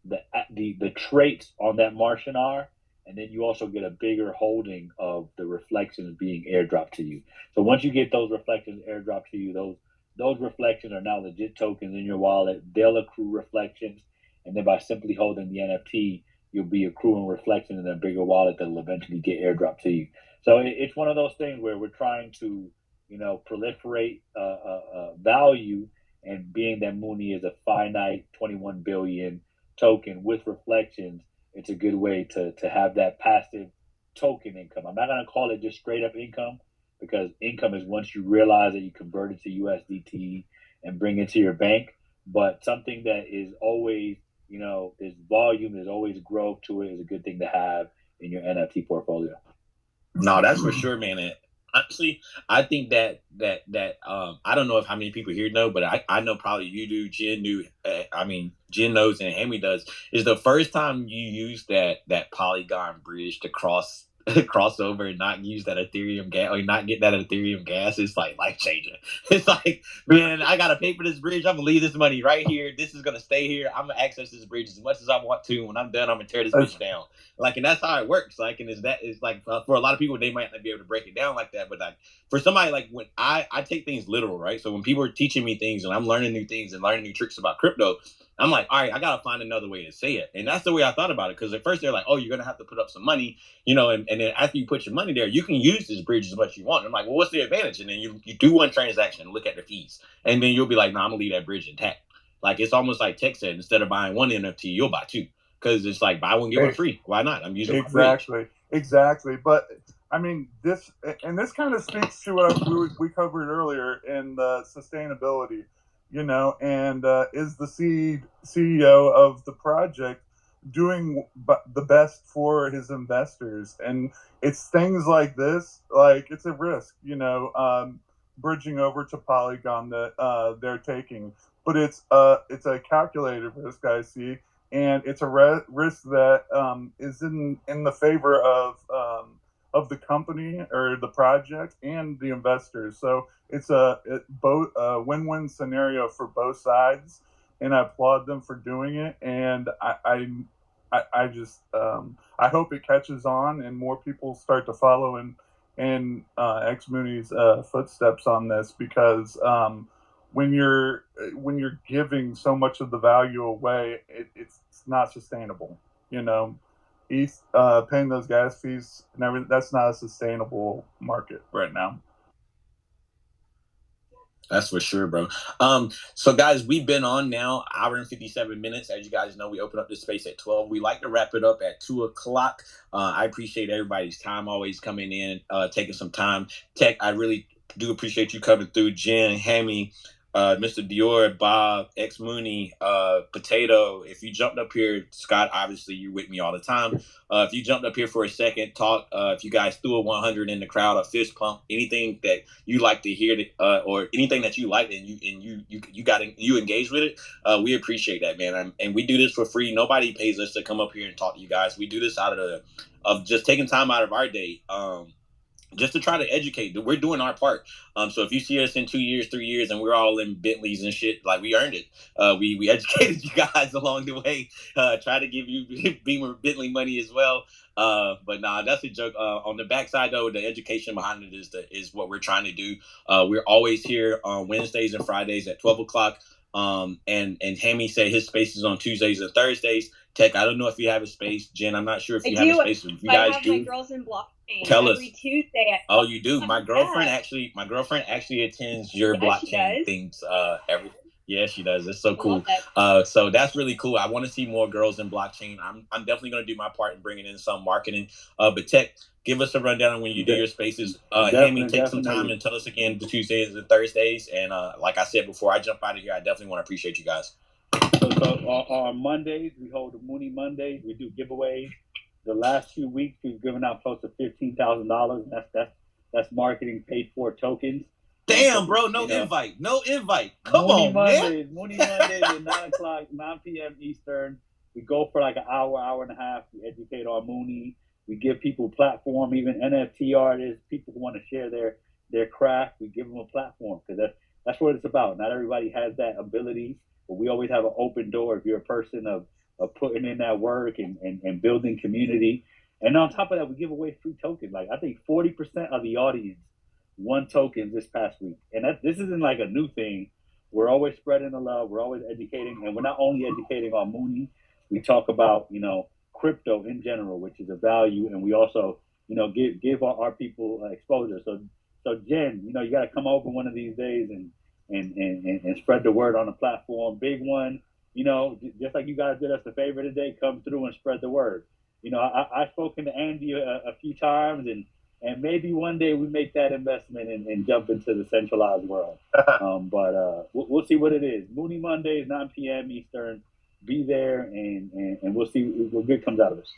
the traits on that Martian are. And then you also get a bigger holding of the reflections being airdropped to you. So once you get those reflections airdropped to you, those reflections are now legit tokens in your wallet. They'll accrue reflections, and then by simply holding the NFT, you'll be accruing reflections in a bigger wallet that will eventually get airdropped to you. So it's one of those things where we're trying to, proliferate value, and being that Moody is a finite 21 billion token with reflections, it's a good way to have that passive token income. I'm not going to call it just straight up income, because income is once you realize that you convert it to USDT and bring it to your bank. But something that is always, there's volume, there's always growth to it, is a good thing to have in your NFT portfolio. No, that's for sure, man. And honestly, I think that I don't know if how many people here know, but I know probably you do, Jen knew. Jen knows and Hammy does. Is the first time you use that Polygon bridge to cross over and not use that Ethereum gas, or not get that Ethereum gas, it's like life changing. It's like, man, I gotta pay for this bridge. I'm gonna leave this money right here. This is gonna stay here. I'm gonna access this bridge as much as I want to. When I'm done, I'm gonna tear this bitch down. Like, and that's how it works. Like, and is like for a lot of people, they might not be able to break it down like that. But like for somebody, like when I take things literal, right? So when people are teaching me things and I'm learning new things and learning new tricks about crypto, I'm like, all right, I gotta find another way to say it. And that's the way I thought about it. Because at first they're like, oh, you're gonna have to put up some money, and then after you put your money there, you can use this bridge as much as you want. And I'm like, well, what's the advantage? And then you do one transaction and look at the fees, and then you'll be like, no, I'm gonna leave that bridge intact. Like, it's almost like Tech said, instead of buying one NFT, you'll buy 2. Because it's like, buy one, give one free. Why not? I'm using exactly. But I mean, this kind of speaks to what we covered earlier in the sustainability, and is the CEO of the project doing the best for his investors? And it's things like this, like it's a risk, bridging over to Polygon that they're taking, but it's a calculated risk, I see. And it's a risk that is in the favor of the company or the project and the investors. So it's a win-win scenario for both sides, and I applaud them for doing it. And I just I hope it catches on and more people start to follow in X Mooney's footsteps on this, because when you're giving so much of the value away, it's not sustainable. You know, ETH paying those gas fees and everything, that's not a sustainable market right now. That's for sure, bro. So guys, we've been on now hour and 57 minutes. As you guys know, we open up this space at 12. We like to wrap it up at 2 o'clock. I appreciate everybody's time, always coming in, taking some time. Tech, I really do appreciate you coming through. Jen, Hammy, Mr. Dior, Bob, X Mooney, Potato. If you jumped up here, Scott, obviously you're with me all the time. If you jumped up here for a second, talk. If you guys threw a 100 in the crowd, a fist pump, anything that you like to hear, or anything that you like and you engage with it, we appreciate that, man. And we do this for free. Nobody pays us to come up here and talk to you guys. We do this out of just taking time out of our day. Just to try to educate. We're doing our part. So if you see us in 2 years, 3 years, and we're all in Bentleys and shit, like, we earned it. We educated you guys along the way. Try to give you Beamer Bentley money as well. But nah, that's a joke. On the backside though, the education behind it is what we're trying to do. We're always here on Wednesdays and Fridays at 12 o'clock. And Hammy said his space is on Tuesdays and Thursdays. Tech, I don't know if you have a space. Jen, I'm not sure if you have a space. If you guys have do, my girls in blockchain tell every us. Tuesday. Oh, you do. My girlfriend actually attends your blockchain things. Yeah, she does. It's so cool. So that's really cool. I want to see more girls in blockchain. I'm definitely going to do my part in bringing in some marketing. But Tech, give us a rundown on when you do your spaces. Hammy, take some time and tell us again the Tuesdays and Thursdays. And like I said before, I jump out of here, I definitely want to appreciate you guys. So on Mondays, we hold the Moody Mondays. We do giveaways. The last few weeks, we've given out close to $15,000. That's marketing paid for tokens. Damn, bro, no invite. Come Moody on, Mondays, man. Moody Mondays at 9 o'clock, 9 p.m. Eastern. We go for like an hour and a half. We educate on Mooney. We give people platform, even NFT artists, people who want to share their craft. We give them a platform, because that's what it's about. Not everybody has that ability, but we always have an open door if you're a person of putting in that work and building community. And on top of that, we give away free tokens. Like, I think 40% of the audience won tokens this past week. And this isn't like a new thing. We're always spreading the love. We're always educating. And we're not only educating on Mooney, we talk about, crypto in general, which is a value. And we also, give our people exposure. So Jen, you got to come over one of these days and spread the word on the platform. BigONE, just like you guys did us a favor today, come through and spread the word. I've spoken to Andy a few times, and maybe one day we make that investment and jump into the centralized world. But we'll see what it is. Moody Mondays, 9 p.m. Eastern. Be there, and we'll see what good comes out of this.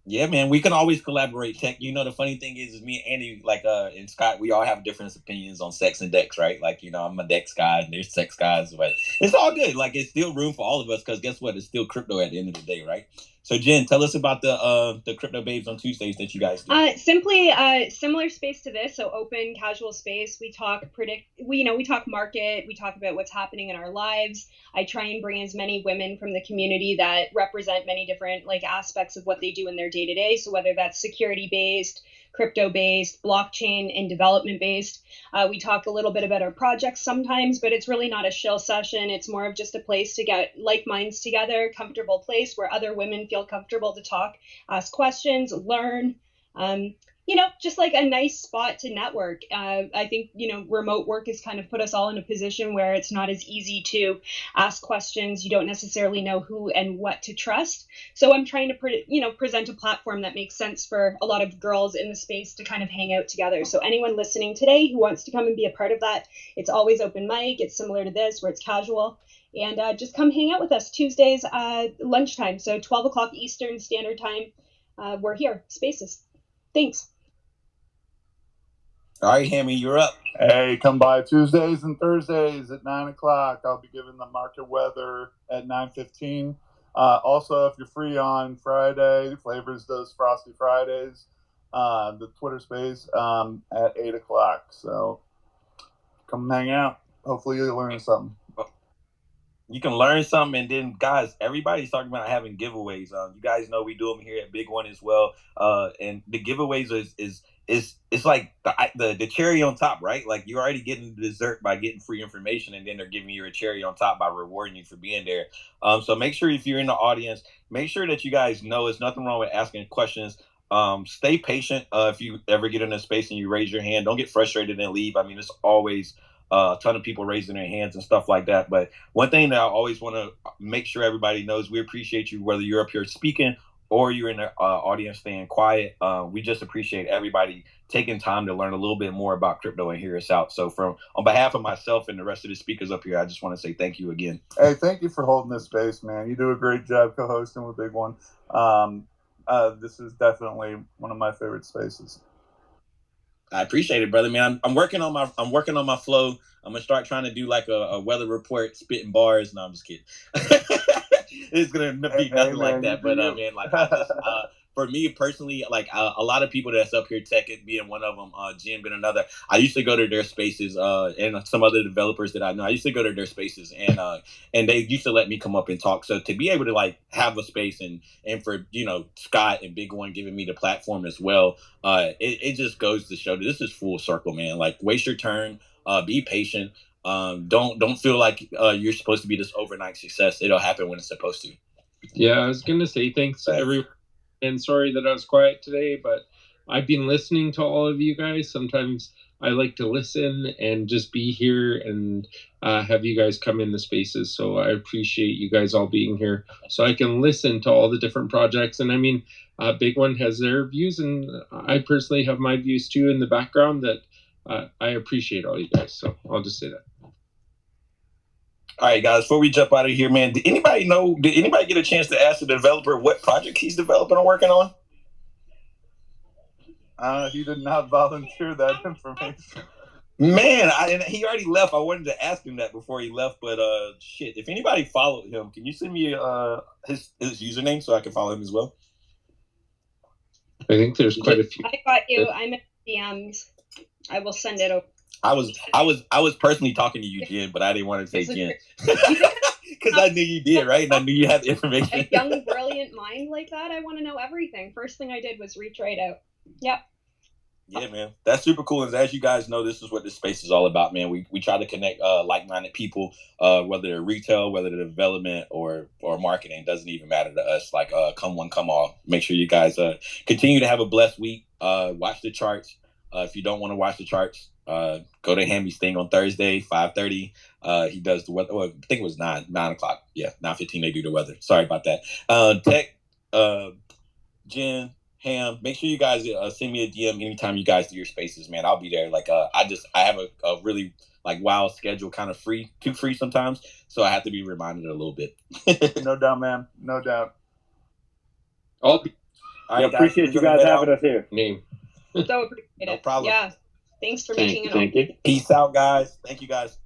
Yeah, man, we can always collaborate. Tech, the funny thing is me and Andy, and Scott, we all have different opinions on sex and Dex, right? Like, I'm a Dex guy and there's sex guys, but it's all good. Like, it's still room for all of us, because guess what? It's still crypto at the end of the day, right? So Jen, tell us about the Crypto Babes on Tuesdays that you guys do. Simply similar space to this, so open, casual space. We talk we talk market, we talk about what's happening in our lives. I try and bring as many women from the community that represent many different aspects of what they do in their day-to-day. So whether that's security based, crypto based, blockchain and development based. We talk a little bit about our projects sometimes, but it's really not a shill session. It's more of just a place to get like minds together, comfortable place where other women feel comfortable to talk, ask questions, learn. Just like a nice spot to network. I think, remote work has kind of put us all in a position where it's not as easy to ask questions. You don't necessarily know who and what to trust. So I'm trying to, present a platform that makes sense for a lot of girls in the space to kind of hang out together. So anyone listening today who wants to come and be a part of that, it's always open mic. It's similar to this where it's casual. And just come hang out with us Tuesdays lunchtime. So 12 o'clock Eastern Standard Time. We're here. Spaces. Thanks. All right, Hammy, you're up. Hey, come by Tuesdays and Thursdays at 9 o'clock. I'll be giving the market weather at 9:15. Also, if you're free on Friday, Flavors does Frosty Fridays, the Twitter space at 8 o'clock. So come hang out. Hopefully you'll learn something. you can learn something. And then, guys, everybody's talking about having giveaways. You guys know we do them here at BigONE as well. And the giveaways is it's like the cherry on top, right? Like you're already getting the dessert by getting free information, and then they're giving you a cherry on top by rewarding you for being there. So make sure if you're in the audience, make sure that you guys know there's nothing wrong with asking questions. Stay patient. If you ever get in a space and you raise your hand, don't get frustrated and leave. I mean, it's always a ton of people raising their hands and stuff like that. But one thing that I always want to make sure everybody knows, we appreciate you, whether you're up here speaking or you're in the audience staying quiet. We just appreciate everybody taking time to learn a little bit more about crypto and hear us out. So on behalf of myself and the rest of the speakers up here, I just want to say thank you again. Hey, thank you for holding this space, man. You do a great job co-hosting with BigONE. This is definitely one of my favorite spaces. I appreciate it, brother, man. I'm working on my flow. I'm gonna start trying to do like a weather report, spitting bars. No, I'm just kidding. It's gonna be nothing like that, but man, like I just for me personally, like a lot of people that's up here, Tech being one of them, Jim being another. I used to go to their spaces, and some other developers that I know. I used to go to their spaces, and they used to let me come up and talk. So to be able to like have a space and for Scott and BigONE giving me the platform as well, it just goes to show that this is full circle, man. Like waste your turn, be patient. Don't feel like you're supposed to be this overnight success. It'll happen when it's supposed to. Yeah, I was gonna say thanks to everyone, and sorry that I was quiet today, but I've been listening to all of you guys. Sometimes I like to listen and just be here and have you guys come in the spaces. So I appreciate you guys all being here, so I can listen to all the different projects. And I mean, BigONE has their views, and I personally have my views too in the background. That I appreciate all you guys. So I'll just say that. All right, guys, before we jump out of here, man, did anybody get a chance to ask the developer what project he's developing or working on? He did not volunteer that information. Man, he already left. I wanted to ask him that before he left, but shit. If anybody followed him, can you send me his username so I can follow him as well? I think there's quite a few. I got you. I'm in DMs. I will send it over. I was personally talking to you, Jen, but I didn't want to say Jen because I knew you did, right? And I knew you had the information. A young, brilliant mind like that, I want to know everything. First thing I did was reach right out. Yep. Yeah, man, that's super cool. And as you guys know, this is what this space is all about, man. We try to connect like-minded people, whether they're retail, whether they're development or marketing. It doesn't even matter to us. Like, come one, come all. Make sure you guys continue to have a blessed week. Watch the charts. If you don't want to watch the charts, go to Hammy's thing on Thursday, 5:30. He does the weather. Well, I think it was 9 o'clock. Yeah, 9:15 they do the weather. Sorry about that. Tech, Jen, Ham, make sure you guys send me a DM anytime you guys do your spaces, man. I'll be there. Like, I have a really like wild schedule, kind of too free sometimes, so I have to be reminded a little bit. No doubt, man. No doubt. All right, appreciate you guys having us here. Name. So appreciate it. No problem. Yeah. Thanks for making it. Thank you. Peace out, guys. Thank you, guys.